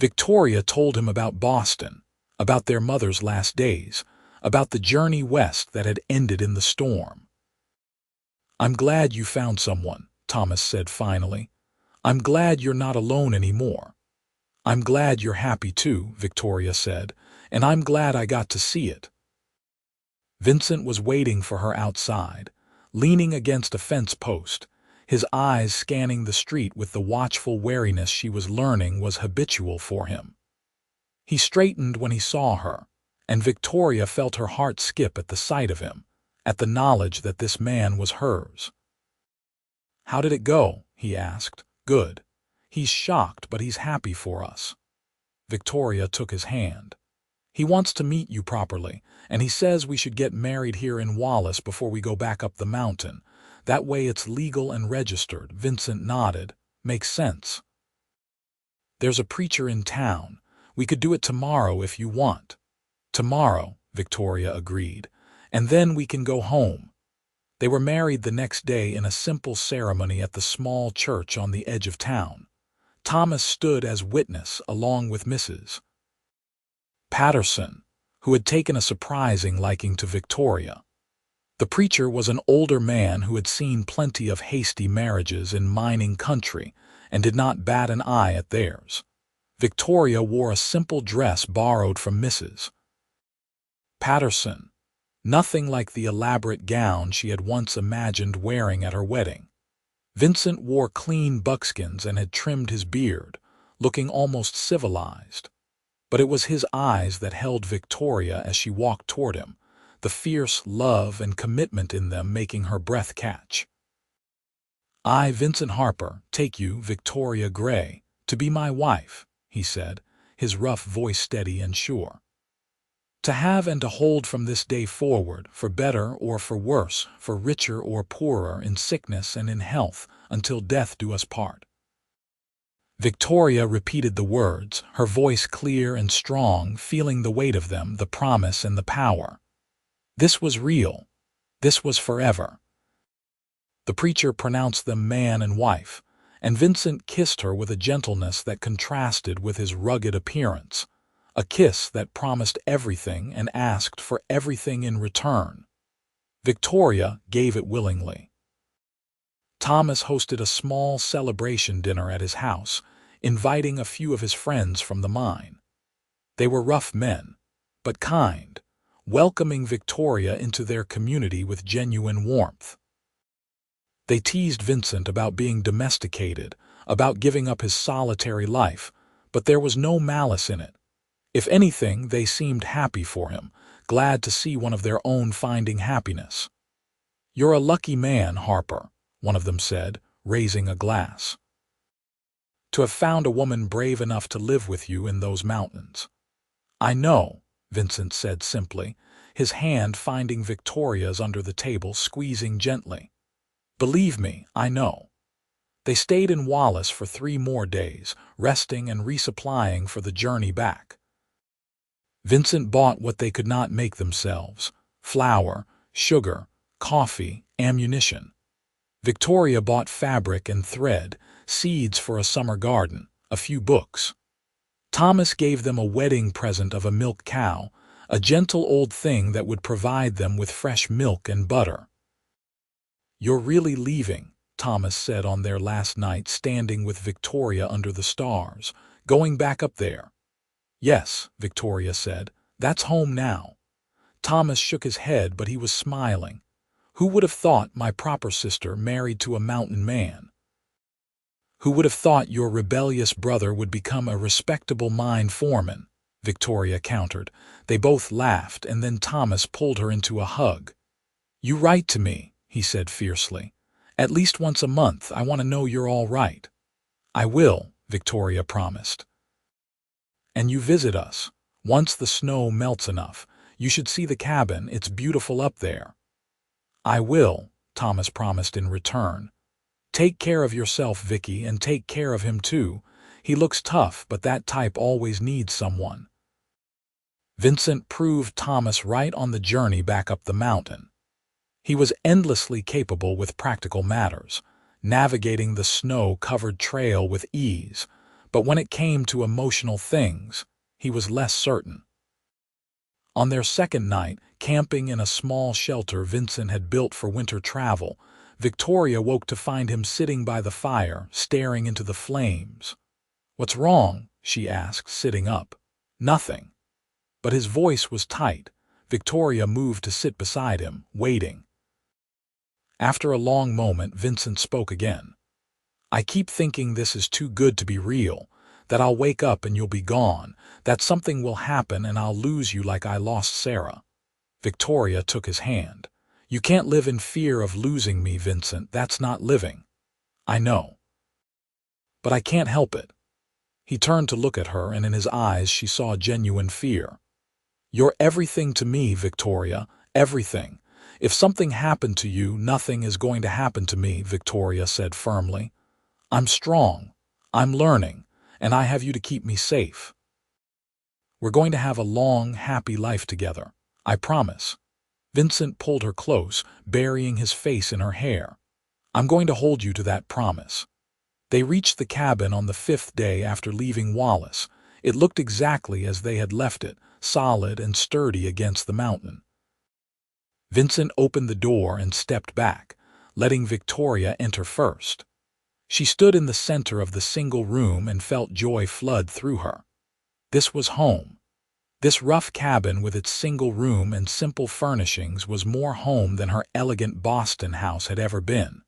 Victoria told him about Boston, about their mother's last days, about the journey west that had ended in the storm. "I'm glad you found someone," Thomas said finally. "I'm glad you're not alone anymore." "I'm glad you're happy too," Victoria said, "and I'm glad I got to see it." Vincent was waiting for her outside, leaning against a fence post, his eyes scanning the street with the watchful wariness she was learning was habitual for him. He straightened when he saw her, and Victoria felt her heart skip at the sight of him, at the knowledge that this man was hers. "How did it go?" he asked. "Good. He's shocked, but he's happy for us." Victoria took his hand. "He wants to meet you properly, and he says we should get married here in Wallace before we go back up the mountain. That way it's legal and registered." Vincent nodded. "Makes sense." "There's a preacher in town. We could do it tomorrow if you want." "Tomorrow," Victoria agreed, "and then we can go home." They were married the next day in a simple ceremony at the small church on the edge of town. Thomas stood as witness along with Mrs. Patterson, who had taken a surprising liking to Victoria. The preacher was an older man who had seen plenty of hasty marriages in mining country and did not bat an eye at theirs. Victoria wore a simple dress borrowed from Mrs. Patterson, nothing like the elaborate gown she had once imagined wearing at her wedding. Vincent wore clean buckskins and had trimmed his beard, looking almost civilized. But it was his eyes that held Victoria as she walked toward him, the fierce love and commitment in them making her breath catch. "I, Vincent Harper, take you, Victoria Gray, to be my wife," he said, his rough voice steady and sure. To have and to hold from this day forward, for better or for worse, for richer or poorer, in sickness and in health, until death do us part." Victoria repeated the words, her voice clear and strong, feeling the weight of them, the promise and the power. This was real. This was forever. The preacher pronounced them man and wife, and Vincent kissed her with a gentleness that contrasted with his rugged appearance, a kiss that promised everything and asked for everything in return. Victoria gave it willingly. Thomas hosted a small celebration dinner at his house, inviting a few of his friends from the mine. They were rough men, but kind, welcoming Victoria into their community with genuine warmth. They teased Vincent about being domesticated, about giving up his solitary life, but there was no malice in it. If anything, they seemed happy for him, glad to see one of their own finding happiness. "You're a lucky man, Harper," one of them said, raising a glass. "To have found a woman brave enough to live with you in those mountains." "I know," Vincent said simply, his hand finding Victoria's under the table, squeezing gently. "Believe me, I know." They stayed in Wallace for 3 more days, resting and resupplying for the journey back. Vincent bought what they could not make themselves: flour, sugar, coffee, ammunition. Victoria bought fabric and thread, seeds for a summer garden, a few books. Thomas gave them a wedding present of a milk cow, a gentle old thing that would provide them with fresh milk and butter. "You're really leaving," Thomas said on their last night standing with Victoria under the stars, "going back up there." "Yes," Victoria said, "that's home now." Thomas shook his head, but he was smiling. "Who would have thought my proper sister married to a mountain man? Who would have thought your rebellious brother would become a respectable mine foreman?" Victoria countered. They both laughed, and then Thomas pulled her into a hug. "You write to me," he said fiercely. "At least once a month. I want to know you're all right." "I will," Victoria promised. "And you visit us. Once the snow melts enough. You should see the cabin. It's beautiful up there." "I will," Thomas promised in return. "Take care of yourself, Vicky, and take care of him too. He looks tough, but that type always needs someone." Vincent proved Thomas right on the journey back up the mountain. He was endlessly capable with practical matters, navigating the snow-covered trail with ease, but when it came to emotional things, he was less certain. On their second night, camping in a small shelter Vincent had built for winter travel, Victoria woke to find him sitting by the fire, staring into the flames. "What's wrong?" she asked, sitting up. "Nothing." But his voice was tight. Victoria moved to sit beside him, waiting. After a long moment, Vincent spoke again. "I keep thinking this is too good to be real, that I'll wake up and you'll be gone, that something will happen and I'll lose you like I lost Sarah." Victoria took his hand. "You can't live in fear of losing me, Vincent. That's not living." "I know. But I can't help it." He turned to look at her, and in his eyes she saw genuine fear. "You're everything to me, Victoria, everything. If something happened to you, nothing is going to happen to me," Victoria said firmly. "I'm strong. I'm learning, and I have you to keep me safe. We're going to have a long, happy life together. I promise." Vincent pulled her close, burying his face in her hair. "I'm going to hold you to that promise." They reached the cabin on the 5th day after leaving Wallace. It looked exactly as they had left it, solid and sturdy against the mountain. Vincent opened the door and stepped back, letting Victoria enter first. She stood in the center of the single room and felt joy flood through her. This was home. This rough cabin with its single room and simple furnishings was more home than her elegant Boston house had ever been.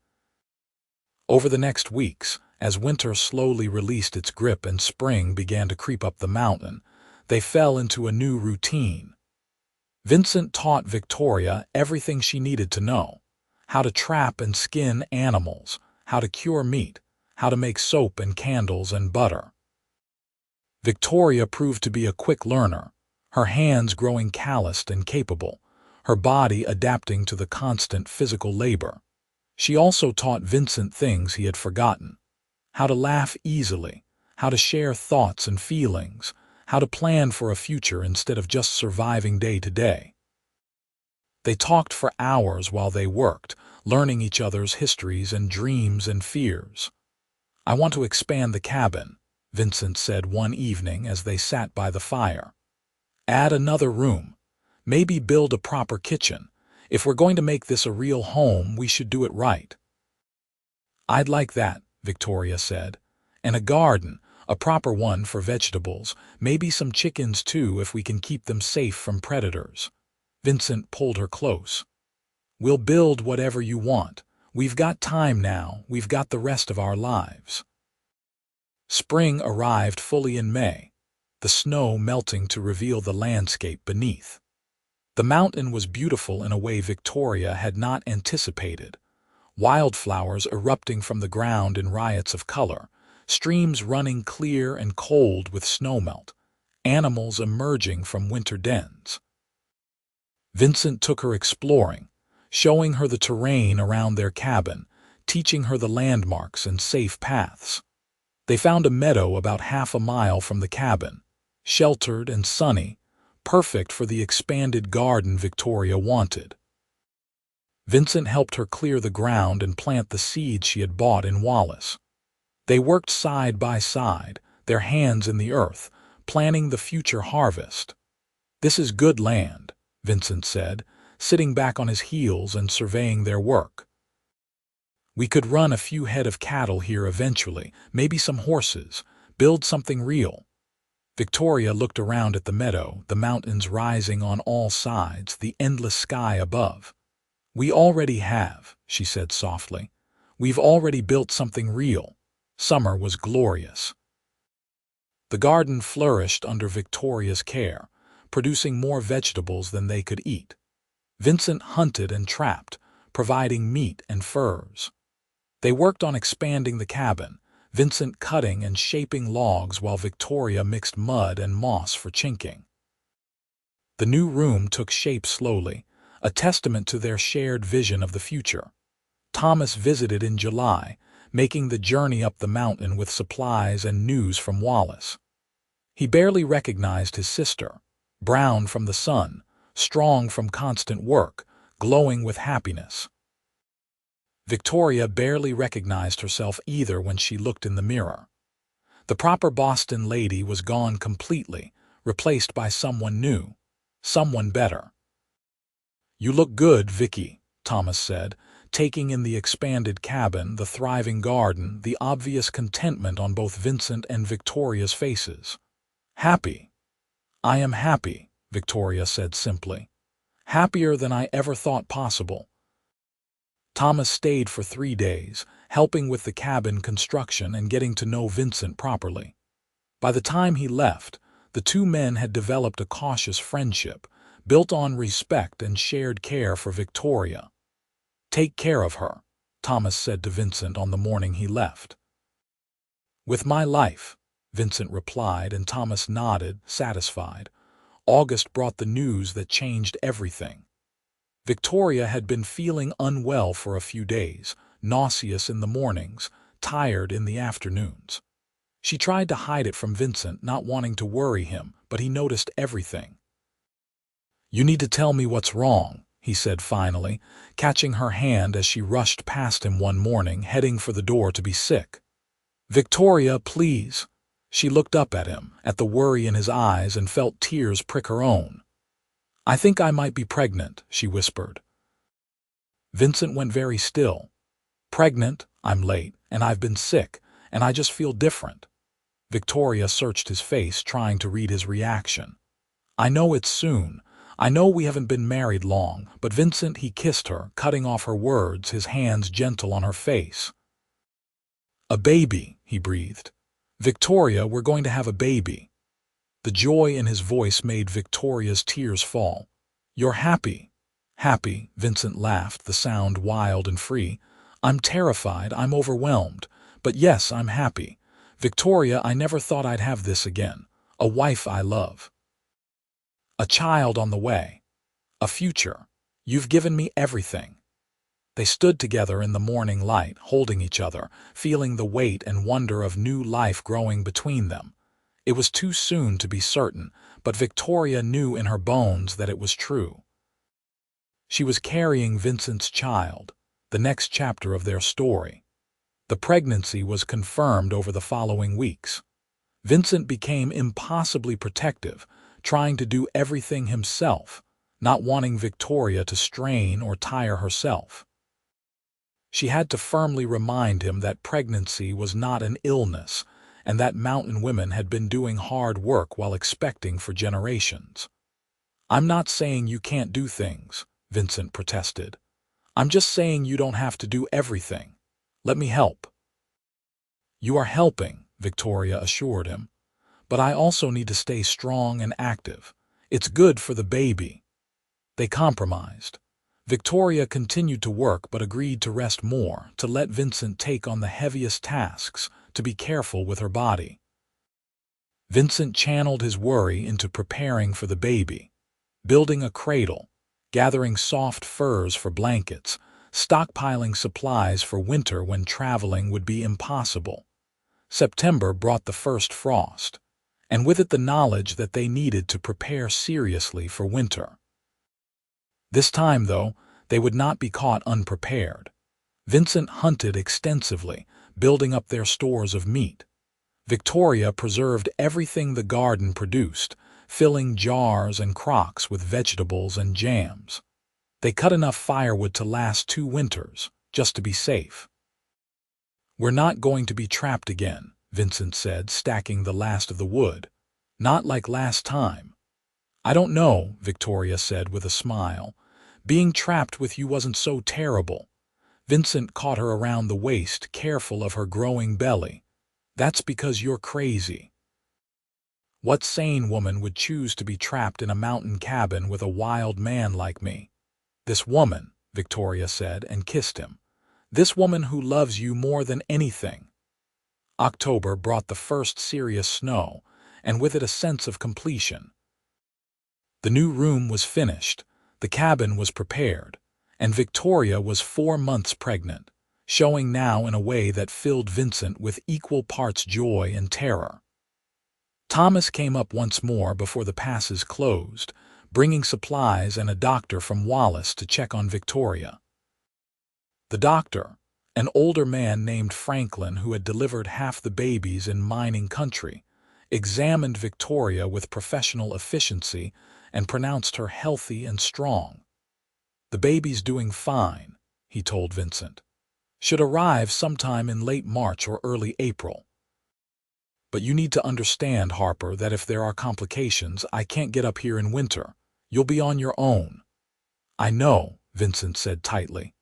Over the next weeks, as winter slowly released its grip and spring began to creep up the mountain, they fell into a new routine. Vincent taught Victoria everything she needed to know: how to trap and skin animals, how to cure meat, how to make soap and candles and butter. Victoria proved to be a quick learner. her hands growing calloused and capable, her body adapting to the constant physical labor. She also taught Vincent things he had forgotten: how to laugh easily, how to share thoughts and feelings, how to plan for a future instead of just surviving day to day. They talked for hours while they worked, learning each other's histories and dreams and fears. "I want to expand the cabin," Vincent said one evening as they sat by the fire. "Add another room. Maybe build a proper kitchen. If we're going to make this a real home, we should do it right." "I'd like that," Victoria said. "And a garden, a proper one for vegetables, maybe some chickens too if we can keep them safe from predators." Vincent pulled her close. "We'll build whatever you want. We've got time now, we've got the rest of our lives." Spring arrived fully in May, the snow melting to reveal the landscape beneath. The mountain was beautiful in a way Victoria had not anticipated. Wildflowers erupting from the ground in riots of color, streams running clear and cold with snowmelt, animals emerging from winter dens. Vincent took her exploring, showing her the terrain around their cabin, teaching her the landmarks and safe paths. They found a meadow about half a mile from the cabin, sheltered and sunny, perfect for the expanded garden Victoria wanted. Vincent helped her clear the ground and plant the seeds she had bought in Wallace. They worked side by side, their hands in the earth, planning the future harvest. "This is good land," Vincent said, sitting back on his heels and surveying their work. "We could run a few head of cattle here eventually, maybe some horses, build something real." Victoria looked around at the meadow, the mountains rising on all sides, the endless sky above. "We already have," she said softly. "We've already built something real." Summer was glorious. The garden flourished under Victoria's care, producing more vegetables than they could eat. Vincent hunted and trapped, providing meat and furs. They worked on expanding the cabin, Vincent cutting and shaping logs while Victoria mixed mud and moss for chinking. The new room took shape slowly, a testament to their shared vision of the future. Thomas visited in July, making the journey up the mountain with supplies and news from Wallace. He barely recognized his sister, brown from the sun, strong from constant work, glowing with happiness. Victoria barely recognized herself either when she looked in the mirror. The proper Boston lady was gone completely, replaced by someone new, someone better. "You look good, Vicky," Thomas said, taking in the expanded cabin, the thriving garden, the obvious contentment on both Vincent and Victoria's faces. "Happy." "I am happy," Victoria said simply. "Happier than I ever thought possible." Thomas stayed for 3 days, helping with the cabin construction and getting to know Vincent properly. By the time he left, the two men had developed a cautious friendship, built on respect and shared care for Victoria. "Take care of her," Thomas said to Vincent on the morning he left. "With my life," Vincent replied, and Thomas nodded, satisfied. August brought the news that changed everything. Victoria had been feeling unwell for a few days, nauseous in the mornings, tired in the afternoons. She tried to hide it from Vincent, not wanting to worry him, but he noticed everything. "You need to tell me what's wrong," he said finally, catching her hand as she rushed past him one morning, heading for the door to be sick. "Victoria, please." She looked up at him, at the worry in his eyes, and felt tears prick her own. "I think I might be pregnant," she whispered. Vincent went very still. "Pregnant? I'm late, and I've been sick, and I just feel different." Victoria searched his face, trying to read his reaction. "I know it's soon. I know we haven't been married long, but Vincent," he kissed her, cutting off her words, his hands gentle on her face. "A baby," he breathed. "Victoria, we're going to have a baby." The joy in his voice made Victoria's tears fall. "You're happy." "Happy," Vincent laughed, the sound wild and free. "I'm terrified, I'm overwhelmed. But yes, I'm happy. Victoria, I never thought I'd have this again. A wife I love." A child on the way. A future. You've given me everything." They stood together in the morning light, holding each other, feeling the weight and wonder of new life growing between them. It was too soon to be certain, but Victoria knew in her bones that it was true. She was carrying Vincent's child, the next chapter of their story. The pregnancy was confirmed over the following weeks. Vincent became impossibly protective, trying to do everything himself, not wanting Victoria to strain or tire herself. She had to firmly remind him that pregnancy was not an illness, and that mountain women had been doing hard work while expecting for generations. "I'm not saying you can't do things," Vincent protested. "I'm just saying you don't have to do everything. Let me help." "You are helping," Victoria assured him. "But I also need to stay strong and active. It's good for the baby." They compromised. Victoria continued to work but agreed to rest more, to let Vincent take on the heaviest tasks, to be careful with her body. Vincent channeled his worry into preparing for the baby, building a cradle, gathering soft furs for blankets, stockpiling supplies for winter when traveling would be impossible. September brought the first frost, and with it the knowledge that they needed to prepare seriously for winter. This time, though, they would not be caught unprepared. Vincent hunted extensively, building up their stores of meat. Victoria preserved everything the garden produced, filling jars and crocks with vegetables and jams. They cut enough firewood to last 2 winters, just to be safe. "We're not going to be trapped again," Vincent said, stacking the last of the wood. "Not like last time." "I don't know," Victoria said with a smile. "Being trapped with you wasn't so terrible." Vincent caught her around the waist, careful of her growing belly. "That's because you're crazy. What sane woman would choose to be trapped in a mountain cabin with a wild man like me?" "This woman," Victoria said, and kissed him. "This woman who loves you more than anything." October brought the first serious snow, and with it a sense of completion. The new room was finished, the cabin was prepared, and Victoria was 4 months pregnant, showing now in a way that filled Vincent with equal parts joy and terror. Thomas came up once more before the passes closed, bringing supplies and a doctor from Wallace to check on Victoria. The doctor, an older man named Franklin who had delivered half the babies in mining country, examined Victoria with professional efficiency and pronounced her healthy and strong. "The baby's doing fine," he told Vincent. "Should arrive sometime in late March or early April. But you need to understand, Harper, that if there are complications, I can't get up here in winter. You'll be on your own." "I know," Vincent said tightly.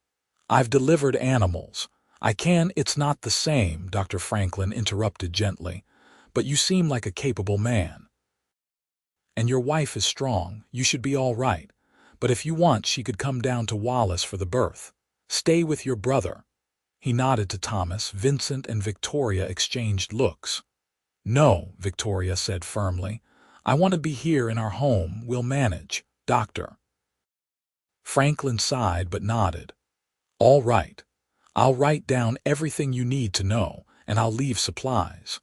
"I've delivered animals. I can—" "It's not the same," Dr. Franklin interrupted gently. "But you seem like a capable man. And your wife is strong. You should be all right. But if you want, she could come down to Wallace for the birth. Stay with your brother." He nodded to Thomas. Vincent and Victoria exchanged looks. "No," Victoria said firmly. "I want to be here in our home. We'll manage, Doctor." Franklin sighed but nodded. "All right. I'll write down everything you need to know, and I'll leave supplies.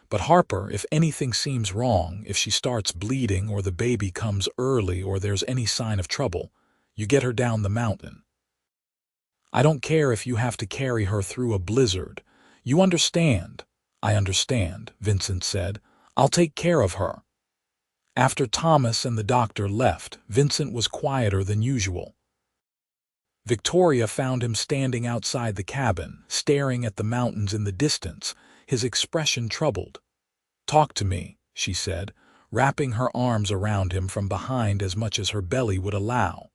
But Harper, if anything seems wrong, if she starts bleeding or the baby comes early or there's any sign of trouble, you get her down the mountain. I don't care if you have to carry her through a blizzard. You understand?" "I understand," Vincent said. "I'll take care of her." After Thomas and the doctor left, Vincent was quieter than usual. Victoria found him standing outside the cabin, staring at the mountains in the distance, his expression troubled. "Talk to me," she said, wrapping her arms around him from behind as much as her belly would allow.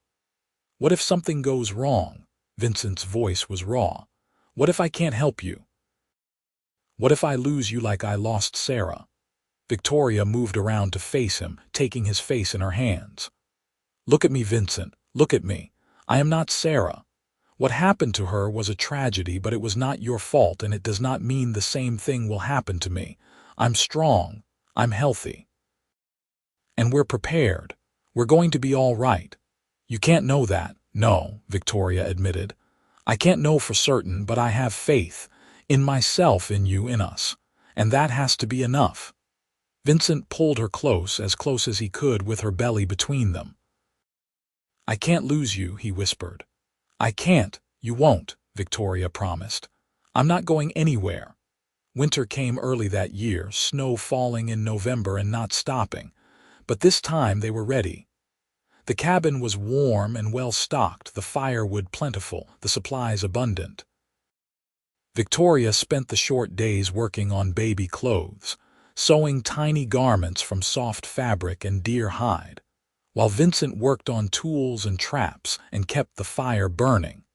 "What if something goes wrong?" Vincent's voice was raw. "What if I can't help you? What if I lose you like I lost Sarah?" Victoria moved around to face him, taking his face in her hands. "Look at me, Vincent. Look at me. I am not Sarah. What happened to her was a tragedy, but it was not your fault, and it does not mean the same thing will happen to me. I'm strong. I'm healthy. And we're prepared. We're going to be all right. You can't know that. No, Victoria admitted. I can't know for certain, but I have faith. In myself, in you, in us. And that has to be enough. Vincent pulled her close as he could with her belly between them. I can't lose you, he whispered. I can't. You won't, Victoria promised. I'm not going anywhere. Winter came early that year, snow falling in November and not stopping. But this time they were ready. The cabin was warm and well stocked, the firewood plentiful, the supplies abundant. Victoria spent the short days working on baby clothes, sewing tiny garments from soft fabric and deer hide, while Vincent worked on tools and traps and kept the fire burning.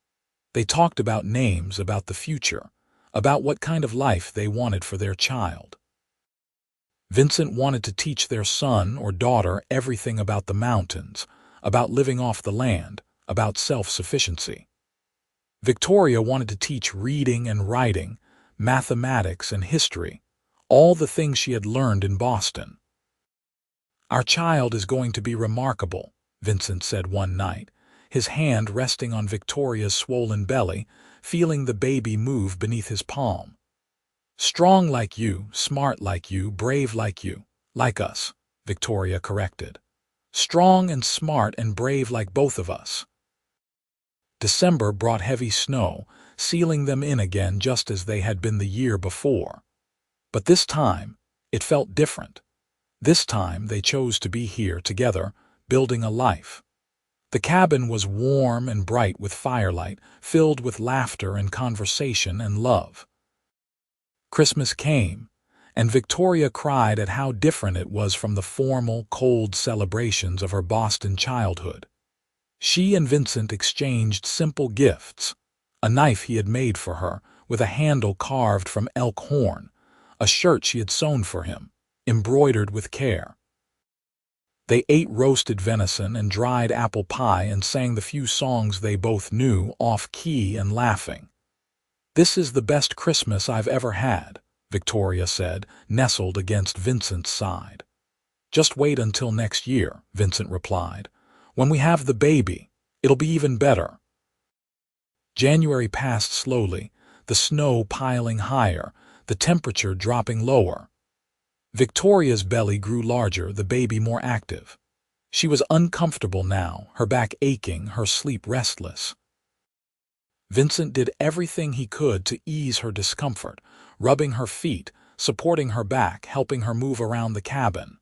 They talked about names, about the future, about what kind of life they wanted for their child. Vincent wanted to teach their son or daughter everything about the mountains, about living off the land, about self-sufficiency. Victoria wanted to teach reading and writing, mathematics and history, all the things she had learned in Boston. Our child is going to be remarkable, Vincent said one night, his hand resting on Victoria's swollen belly, feeling the baby move beneath his palm. Strong like you, smart like you, brave like you, like us, Victoria corrected. Strong and smart and brave like both of us. December brought heavy snow, sealing them in again just as they had been the year before. But this time, it felt different. This time they chose to be here together, building a life. The cabin was warm and bright with firelight, filled with laughter and conversation and love. Christmas came, and Victoria cried at how different it was from the formal, cold celebrations of her Boston childhood. She and Vincent exchanged simple gifts, a knife he had made for her, with a handle carved from elk horn, a shirt she had sewn for him, embroidered with care. They ate roasted venison and dried apple pie and sang the few songs they both knew, off-key and laughing. This is the best Christmas I've ever had, Victoria said, nestled against Vincent's side. Just wait until next year, Vincent replied. When we have the baby, it'll be even better. January passed slowly, the snow piling higher, the temperature dropping lower. Victoria's belly grew larger, the baby more active. She was uncomfortable now, her back aching, her sleep restless. Vincent did everything he could to ease her discomfort, rubbing her feet, supporting her back, helping her move around the cabin.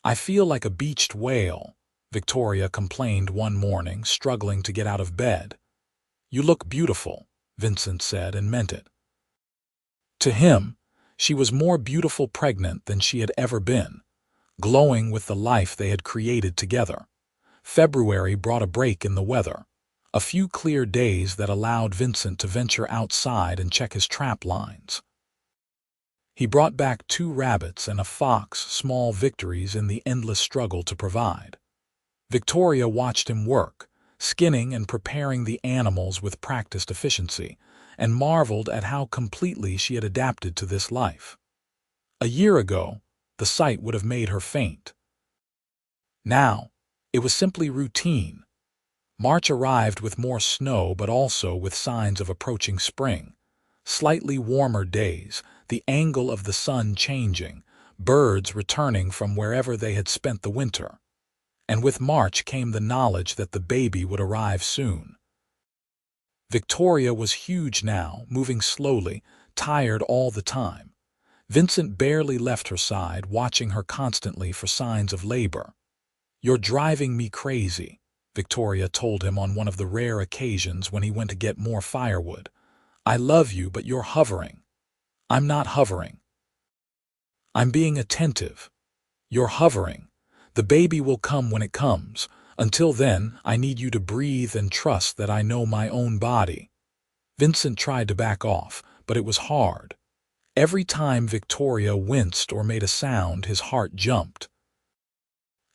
I feel like a beached whale, Victoria complained one morning, struggling to get out of bed. You look beautiful, Vincent said, and meant it. To him, she was more beautiful pregnant than she had ever been, glowing with the life they had created together. February brought a break in the weather, a few clear days that allowed Vincent to venture outside and check his trap lines. He brought back 2 rabbits and a fox, small victories in the endless struggle to provide. Victoria watched him work, skinning and preparing the animals with practiced efficiency, and marveled at how completely she had adapted to this life. A year ago, the sight would have made her faint. Now, it was simply routine. March arrived with more snow, but also with signs of approaching spring. Slightly warmer days, the angle of the sun changing, birds returning from wherever they had spent the winter. And with March came the knowledge that the baby would arrive soon. Victoria was huge now, moving slowly, tired all the time. Vincent barely left her side, watching her constantly for signs of labor. You're driving me crazy, Victoria told him on one of the rare occasions when he went to get more firewood. I love you, but you're hovering. I'm not hovering. I'm being attentive. You're hovering. The baby will come when it comes. Until then, I need you to breathe and trust that I know my own body. Vincent tried to back off, but it was hard. Every time Victoria winced or made a sound, his heart jumped.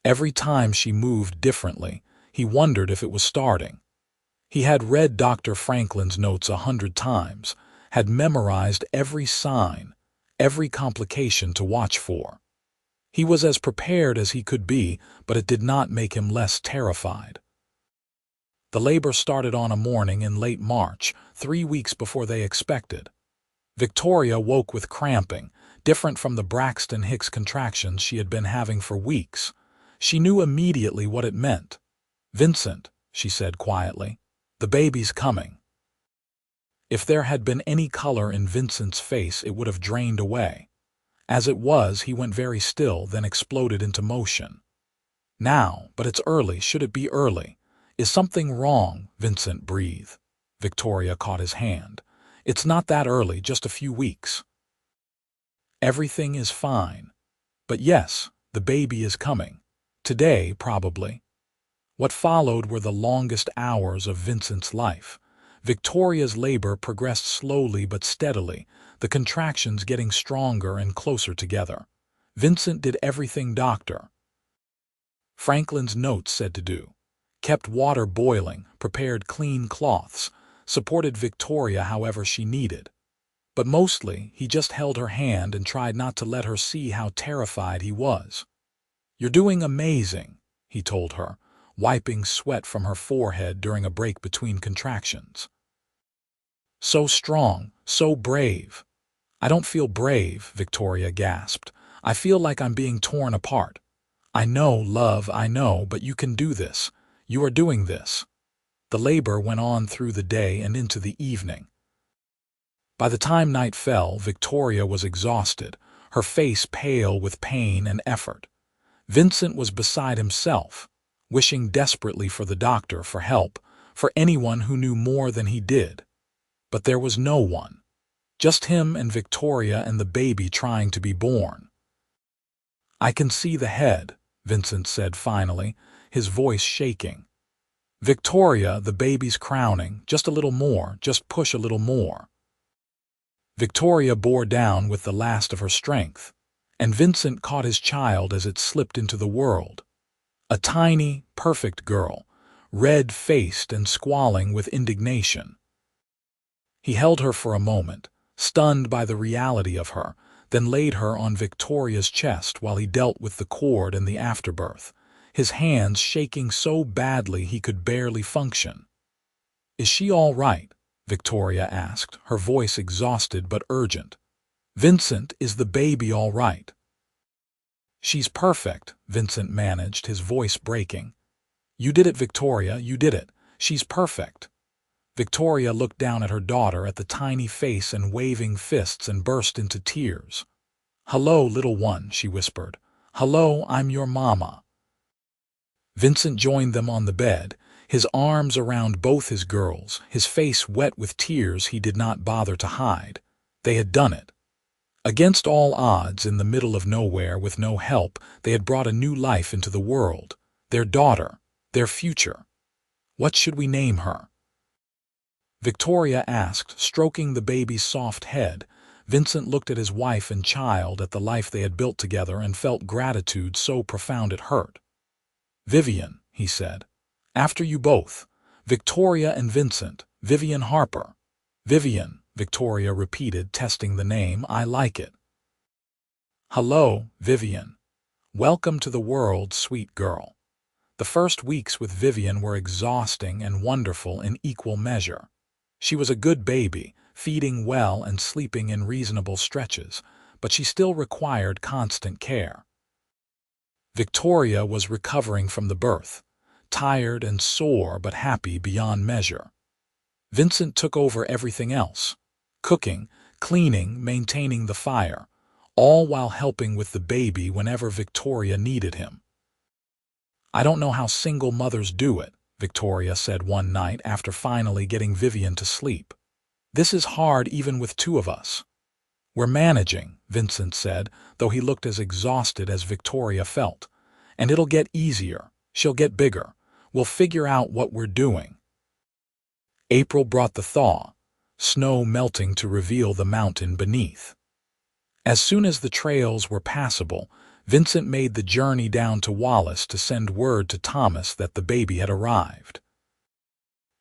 Every time she moved differently, he wondered if it was starting. He had read Dr. Franklin's notes 100 times, had memorized every sign, every complication to watch for. He was as prepared as he could be, but it did not make him less terrified. The labor started on a morning in late March, 3 weeks before they expected. Victoria woke with cramping, different from the Braxton Hicks contractions she had been having for weeks. She knew immediately what it meant. "Vincent," she said quietly, "the baby's coming." If there had been any color in Vincent's face, it would have drained away. As it was, he went very still, then exploded into motion. "Now, but it's early. Should it be early? Is something wrong?" Vincent breathed. Victoria caught his hand. "It's not that early, just a few weeks." "Everything is fine. But yes, the baby is coming. Today, probably." What followed were the longest hours of Vincent's life. Victoria's labor progressed slowly but steadily, the contractions getting stronger and closer together. Vincent did everything Dr. Franklin's notes said to do. Kept water boiling, prepared clean cloths, supported Victoria however she needed. But mostly, he just held her hand and tried not to let her see how terrified he was. "You're doing amazing," he told her, wiping sweat from her forehead during a break between contractions. "So strong, so brave." "I don't feel brave," Victoria gasped. "I feel like I'm being torn apart." "I know, love, I know, but you can do this. You are doing this." The labor went on through the day and into the evening. By the time night fell, Victoria was exhausted, her face pale with pain and effort. Vincent was beside himself, wishing desperately for the doctor, for help, for anyone who knew more than he did. But there was no one. Just him and Victoria and the baby trying to be born. "I can see the head," Vincent said finally, his voice shaking. "Victoria, the baby's crowning. Just a little more, just push a little more." Victoria bore down with the last of her strength, and Vincent caught his child as it slipped into the world. A tiny, perfect girl, red-faced and squalling with indignation. He held her for a moment, stunned by the reality of her, then laid her on Victoria's chest while he dealt with the cord and the afterbirth, his hands shaking so badly he could barely function. "Is she all right?" Victoria asked, her voice exhausted but urgent. "Vincent, is the baby all right?" "She's perfect," Vincent managed, his voice breaking. "You did it, Victoria, you did it. She's perfect." Victoria looked down at her daughter, at the tiny face and waving fists, and burst into tears. "Hello, little one," she whispered. "Hello, I'm your mama." Vincent joined them on the bed, his arms around both his girls, his face wet with tears he did not bother to hide. They had done it. Against all odds, in the middle of nowhere, with no help, they had brought a new life into the world. Their daughter, their future. "What should we name her?" Victoria asked, stroking the baby's soft head. Vincent looked at his wife and child, at the life they had built together, and felt gratitude so profound it hurt. "Vivian," he said. "After you both. Victoria and Vincent. Vivian Harper." "Vivian," Victoria repeated, testing the name. "I like it." "Hello, Vivian. Welcome to the world, sweet girl." The first weeks with Vivian were exhausting and wonderful in equal measure. She was a good baby, feeding well and sleeping in reasonable stretches, but she still required constant care. Victoria was recovering from the birth, tired and sore but happy beyond measure. Vincent took over everything else, cooking, cleaning, maintaining the fire, all while helping with the baby whenever Victoria needed him. "I don't know how single mothers do it," Victoria said one night after finally getting Vivian to sleep. "This is hard even with two of us." "We're managing," Vincent said, though he looked as exhausted as Victoria felt. "And it'll get easier. She'll get bigger. We'll figure out what we're doing." April brought the thaw, snow melting to reveal the mountain beneath. As soon as the trails were passable, Vincent made the journey down to Wallace to send word to Thomas that the baby had arrived.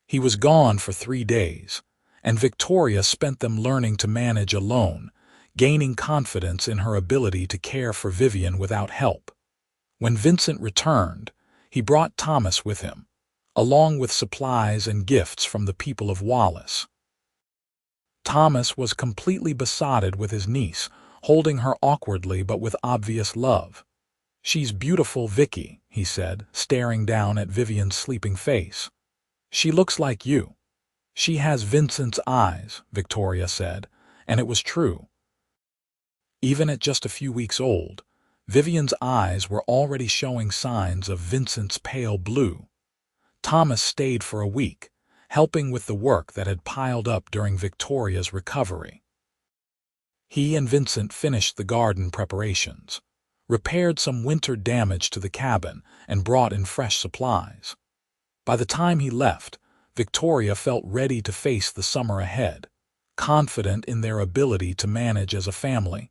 He was gone for 3 days, and Victoria spent them learning to manage alone, gaining confidence in her ability to care for Vivian without help. When Vincent returned, he brought Thomas with him, along with supplies and gifts from the people of Wallace. Thomas was completely besotted with his niece, holding her awkwardly but with obvious love. "She's beautiful, Vicky," he said, staring down at Vivian's sleeping face. "She looks like you." "She has Vincent's eyes," Victoria said, and it was true. Even at just a few weeks old, Vivian's eyes were already showing signs of Vincent's pale blue. Thomas stayed for a week, helping with the work that had piled up during Victoria's recovery. He and Vincent finished the garden preparations, repaired some winter damage to the cabin, and brought in fresh supplies. By the time he left, Victoria felt ready to face the summer ahead, confident in their ability to manage as a family.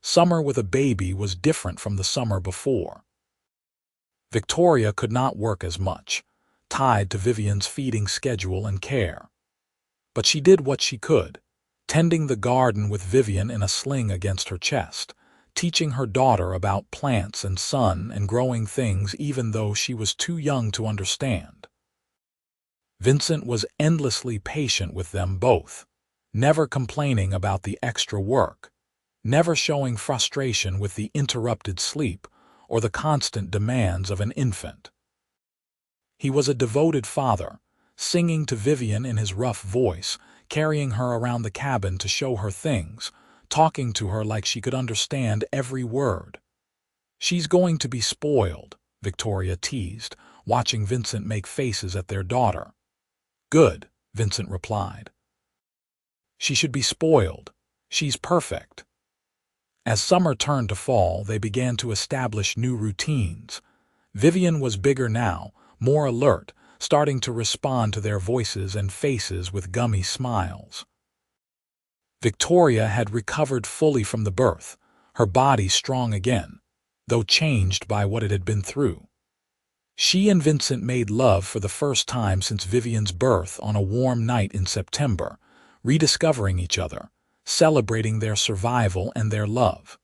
Summer with a baby was different from the summer before. Victoria could not work as much, tied to Vivian's feeding schedule and care. But she did what she could, tending the garden with Vivian in a sling against her chest, teaching her daughter about plants and sun and growing things even though she was too young to understand. Vincent was endlessly patient with them both, never complaining about the extra work, never showing frustration with the interrupted sleep or the constant demands of an infant. He was a devoted father, singing to Vivian in his rough voice, carrying her around the cabin to show her things, talking to her like she could understand every word. "She's going to be spoiled," Victoria teased, watching Vincent make faces at their daughter. "Good," Vincent replied. "She should be spoiled. She's perfect." As summer turned to fall, they began to establish new routines. Vivian was bigger now, more alert, starting to respond to their voices and faces with gummy smiles. Victoria had recovered fully from the birth, her body strong again, though changed by what it had been through. She and Vincent made love for the first time since Vivian's birth on a warm night in September, rediscovering each other, celebrating their survival and their love.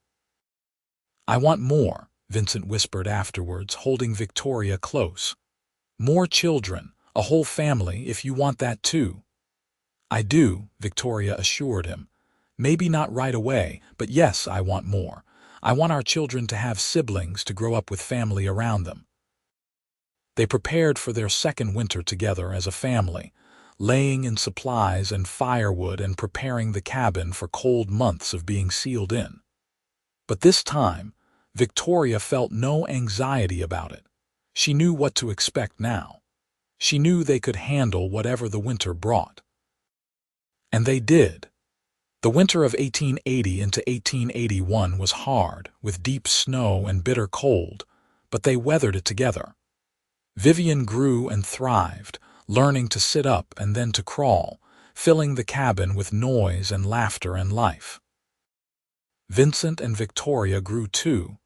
"I want more," Vincent whispered afterwards, holding Victoria close. "More children, a whole family, if you want that too." "I do," Victoria assured him. "Maybe not right away, but yes, I want more. I want our children to have siblings to grow up with family around them." They prepared for their second winter together as a family, laying in supplies and firewood and preparing the cabin for cold months of being sealed in. But this time, Victoria felt no anxiety about it. She knew what to expect now. She knew they could handle whatever the winter brought. And they did. The winter of 1880 into 1881 was hard, with deep snow and bitter cold, but they weathered it together. Vivian grew and thrived, learning to sit up and then to crawl, filling the cabin with noise and laughter and life. Vincent and Victoria grew too,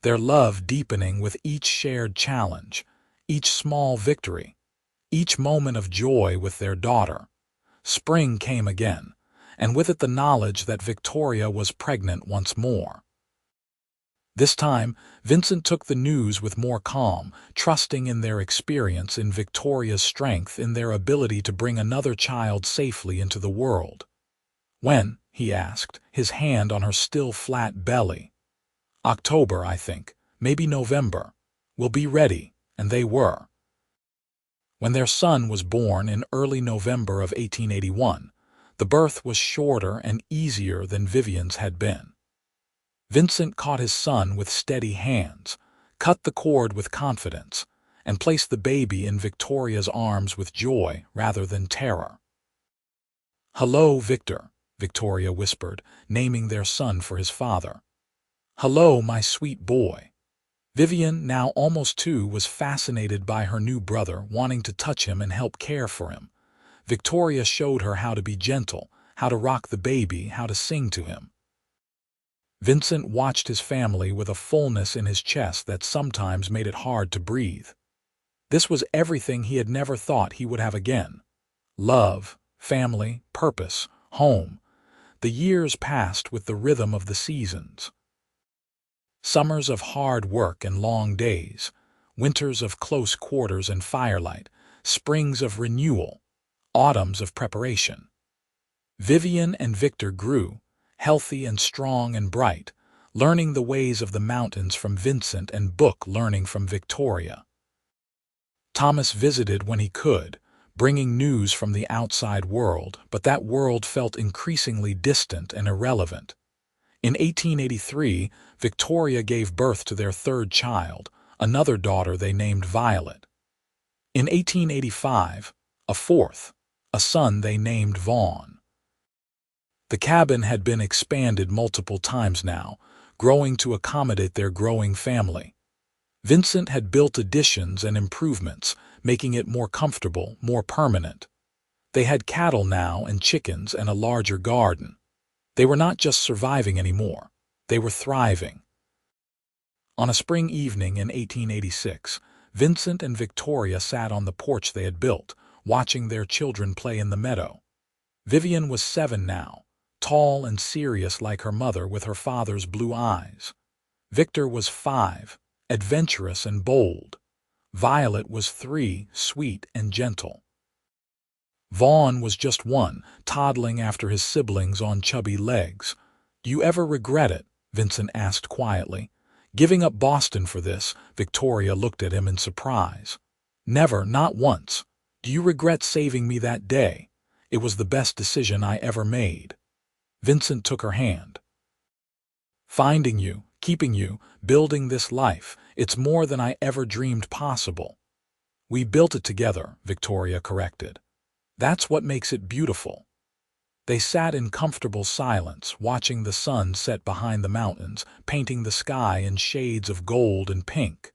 their love deepening with each shared challenge, each small victory, each moment of joy with their daughter. Spring came again, and with it the knowledge that Victoria was pregnant once more. This time, Vincent took the news with more calm, trusting in their experience, in Victoria's strength, in their ability to bring another child safely into the world. "When?" he asked, his hand on her still flat belly. "October, I think. Maybe November. We'll be ready," and they were. When their son was born in early November of 1881, the birth was shorter and easier than Vivian's had been. Vincent caught his son with steady hands, cut the cord with confidence, and placed the baby in Victoria's arms with joy rather than terror. "Hello, Victor," Victoria whispered, naming their son for his father. "Hello, my sweet boy." Vivian, now almost 2, was fascinated by her new brother, wanting to touch him and help care for him. Victoria showed her how to be gentle, how to rock the baby, how to sing to him. Vincent watched his family with a fullness in his chest that sometimes made it hard to breathe. This was everything he had never thought he would have again. Love, family, purpose, home. The years passed with the rhythm of the seasons. Summers of hard work and long days, winters of close quarters and firelight, springs of renewal, autumns of preparation. Vivian and Victor grew, healthy and strong and bright, learning the ways of the mountains from Vincent and book learning from Victoria. Thomas visited when he could, bringing news from the outside world, but that world felt increasingly distant and irrelevant. In 1883, Victoria gave birth to their third child, another daughter they named Violet. In 1885, a fourth, a son they named Vaughn. The cabin had been expanded multiple times now, growing to accommodate their growing family. Vincent had built additions and improvements, making it more comfortable, more permanent. They had cattle now and chickens and a larger garden. They were not just surviving anymore. They were thriving. On a spring evening in 1886, Vincent and Victoria sat on the porch they had built, watching their children play in the meadow. Vivian was 7 now, tall and serious like her mother with her father's blue eyes. Victor was 5, adventurous and bold. Violet was 3, sweet and gentle. Vaughn was just 1, toddling after his siblings on chubby legs. "Do you ever regret it?" Vincent asked quietly. "Giving up Boston for this?" Victoria looked at him in surprise. "Never, not once. Do you regret saving me that day? It was the best decision I ever made." Vincent took her hand. "Finding you, keeping you, building this life, it's more than I ever dreamed possible." "We built it together," Victoria corrected. "That's what makes it beautiful." They sat in comfortable silence, watching the sun set behind the mountains, painting the sky in shades of gold and pink.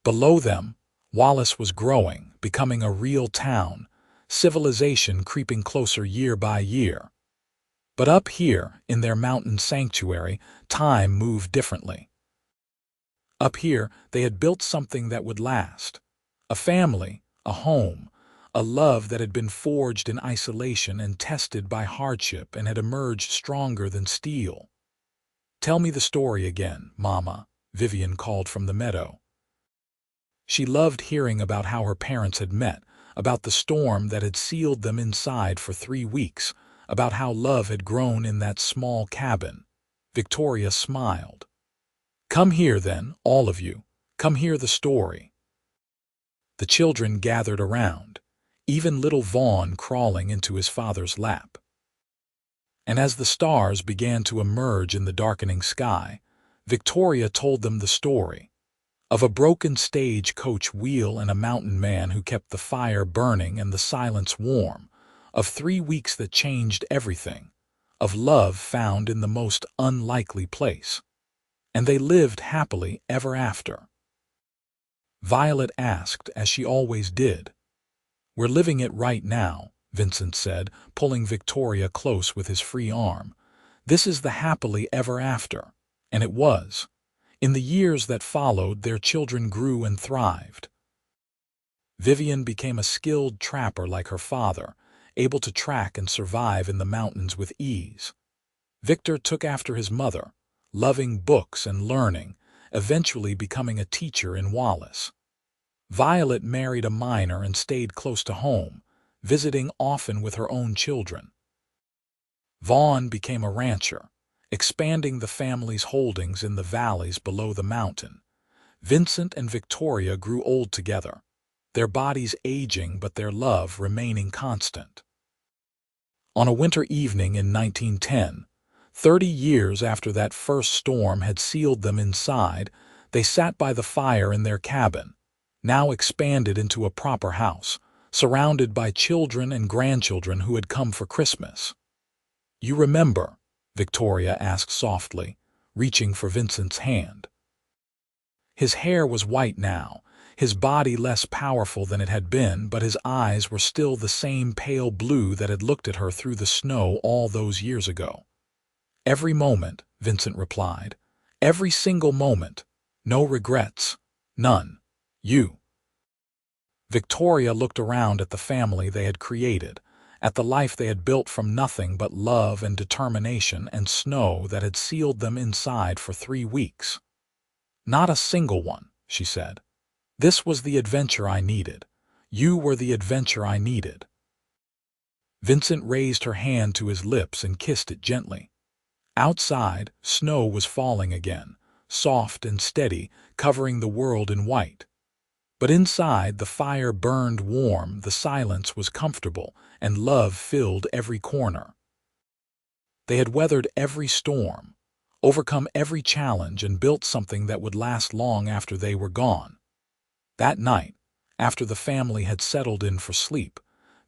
Below them, Wallace was growing, becoming a real town, civilization creeping closer year by year. But up here, in their mountain sanctuary, time moved differently. Up here, they had built something that would last. A family, a home, a love that had been forged in isolation and tested by hardship and had emerged stronger than steel. "Tell me the story again, Mama," Vivian called from the meadow. She loved hearing about how her parents had met, about the storm that had sealed them inside for 3 weeks, about how love had grown in that small cabin. Victoria smiled. "Come here then, all of you. Come hear the story." The children gathered around, even little Vaughn crawling into his father's lap. And as the stars began to emerge in the darkening sky, Victoria told them the story of a broken stagecoach wheel and a mountain man who kept the fire burning and the silence warm, of 3 weeks that changed everything, of love found in the most unlikely place. And they lived happily ever after. Violet asked, as she always did. "We're living it right now," Vincent said, pulling Victoria close with his free arm. "This is the happily ever after." And it was. In the years that followed, their children grew and thrived. Vivian became a skilled trapper like her father, able to track and survive in the mountains with ease. Victor took after his mother, loving books and learning, eventually becoming a teacher in Wallace. Violet married a miner and stayed close to home, visiting often with her own children. Vaughn became a rancher, expanding the family's holdings in the valleys below the mountain. Vincent and Victoria grew old together, their bodies aging but their love remaining constant. On a winter evening in 1910, 30 years after that first storm had sealed them inside, they sat by the fire in their cabin, now expanded into a proper house, surrounded by children and grandchildren who had come for Christmas. "You remember?" Victoria asked softly, reaching for Vincent's hand. His hair was white now, his body less powerful than it had been, but his eyes were still the same pale blue that had looked at her through the snow all those years ago. "Every moment," Vincent replied. "Every single moment. No regrets. None. You." Victoria looked around at the family they had created, at the life they had built from nothing but love and determination and snow that had sealed them inside for 3 weeks. "Not a single one," she said. "This was the adventure I needed. You were the adventure I needed." Vincent raised her hand to his lips and kissed it gently. Outside, snow was falling again, soft and steady, covering the world in white. But inside, the fire burned warm, the silence was comfortable, and love filled every corner. They had weathered every storm, overcome every challenge, and built something that would last long after they were gone. That night, after the family had settled in for sleep,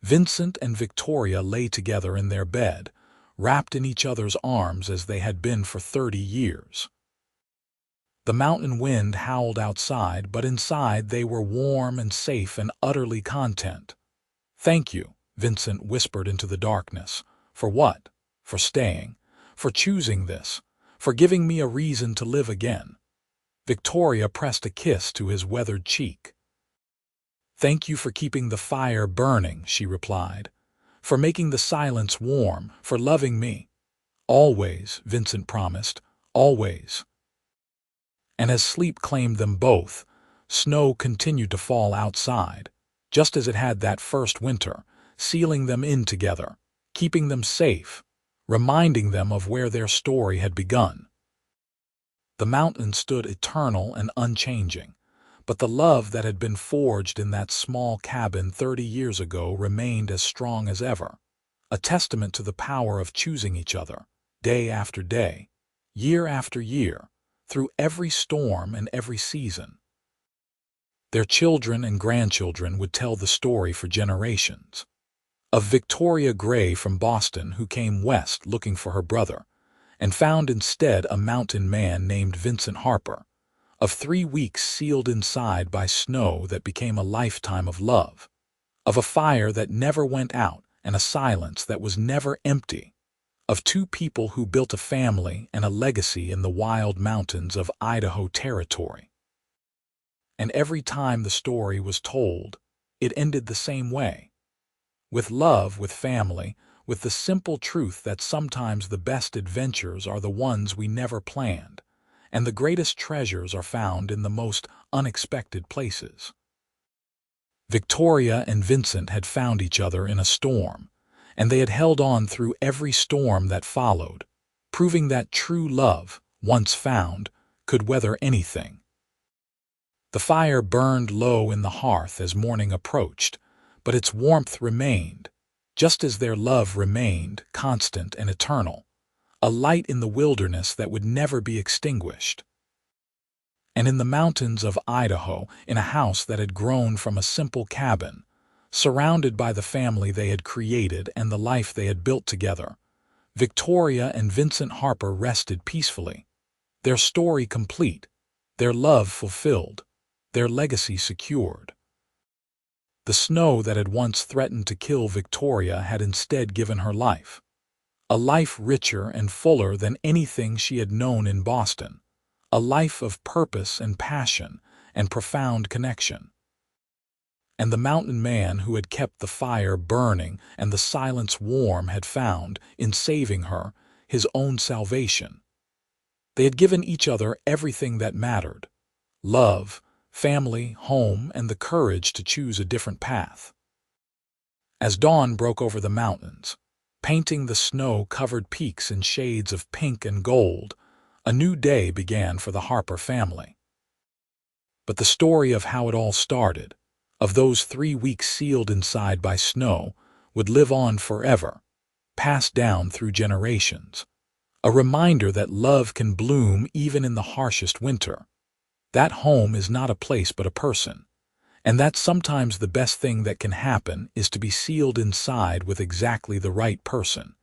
Vincent and Victoria lay together in their bed, wrapped in each other's arms as they had been for 30 years. The mountain wind howled outside, but inside they were warm and safe and utterly content. "Thank you," Vincent whispered into the darkness. "For what? For staying, for choosing this, for giving me a reason to live again." Victoria pressed a kiss to his weathered cheek. "Thank you for keeping the fire burning," she replied, "for making the silence warm, for loving me." "Always," Vincent promised, "always." And as sleep claimed them both, snow continued to fall outside, just as it had that first winter, sealing them in together, keeping them safe, reminding them of where their story had begun. The mountain stood eternal and unchanging, but the love that had been forged in that small cabin 30 years ago remained as strong as ever, a testament to the power of choosing each other, day after day, year after year, through every storm and every season. Their children and grandchildren would tell the story for generations. Of Victoria Gray from Boston, who came west looking for her brother, and found instead a mountain man named Vincent Harper. Of 3 weeks sealed inside by snow that became a lifetime of love. Of a fire that never went out and a silence that was never empty. Of 2 people who built a family and a legacy in the wild mountains of Idaho territory. And every time the story was told, it ended the same way. With love, with family, with the simple truth that sometimes the best adventures are the ones we never planned, and the greatest treasures are found in the most unexpected places. Victoria and Vincent had found each other in a storm, and they had held on through every storm that followed, proving that true love, once found, could weather anything. The fire burned low in the hearth as morning approached, but its warmth remained, just as their love remained, constant and eternal, a light in the wilderness that would never be extinguished. And in the mountains of Idaho, in a house that had grown from a simple cabin, surrounded by the family they had created and the life they had built together, Victoria and Vincent Harper rested peacefully, their story complete, their love fulfilled, their legacy secured. The snow that had once threatened to kill Victoria had instead given her life, a life richer and fuller than anything she had known in Boston, a life of purpose and passion and profound connection. And the mountain man who had kept the fire burning and the silence warm had found, in saving her, his own salvation. They had given each other everything that mattered: love, family, home, and the courage to choose a different path. As dawn broke over the mountains, painting the snow-covered peaks in shades of pink and gold, a new day began for the Harper family. But the story of how it all started, of those 3 weeks sealed inside by snow, would live on forever, passed down through generations. A reminder that love can bloom even in the harshest winter. That home is not a place but a person, and that sometimes the best thing that can happen is to be sealed inside with exactly the right person,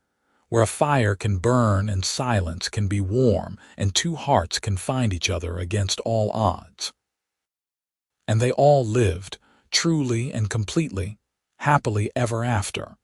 where a fire can burn and silence can be warm and 2 hearts can find each other against all odds. And they all lived, truly and completely, happily ever after.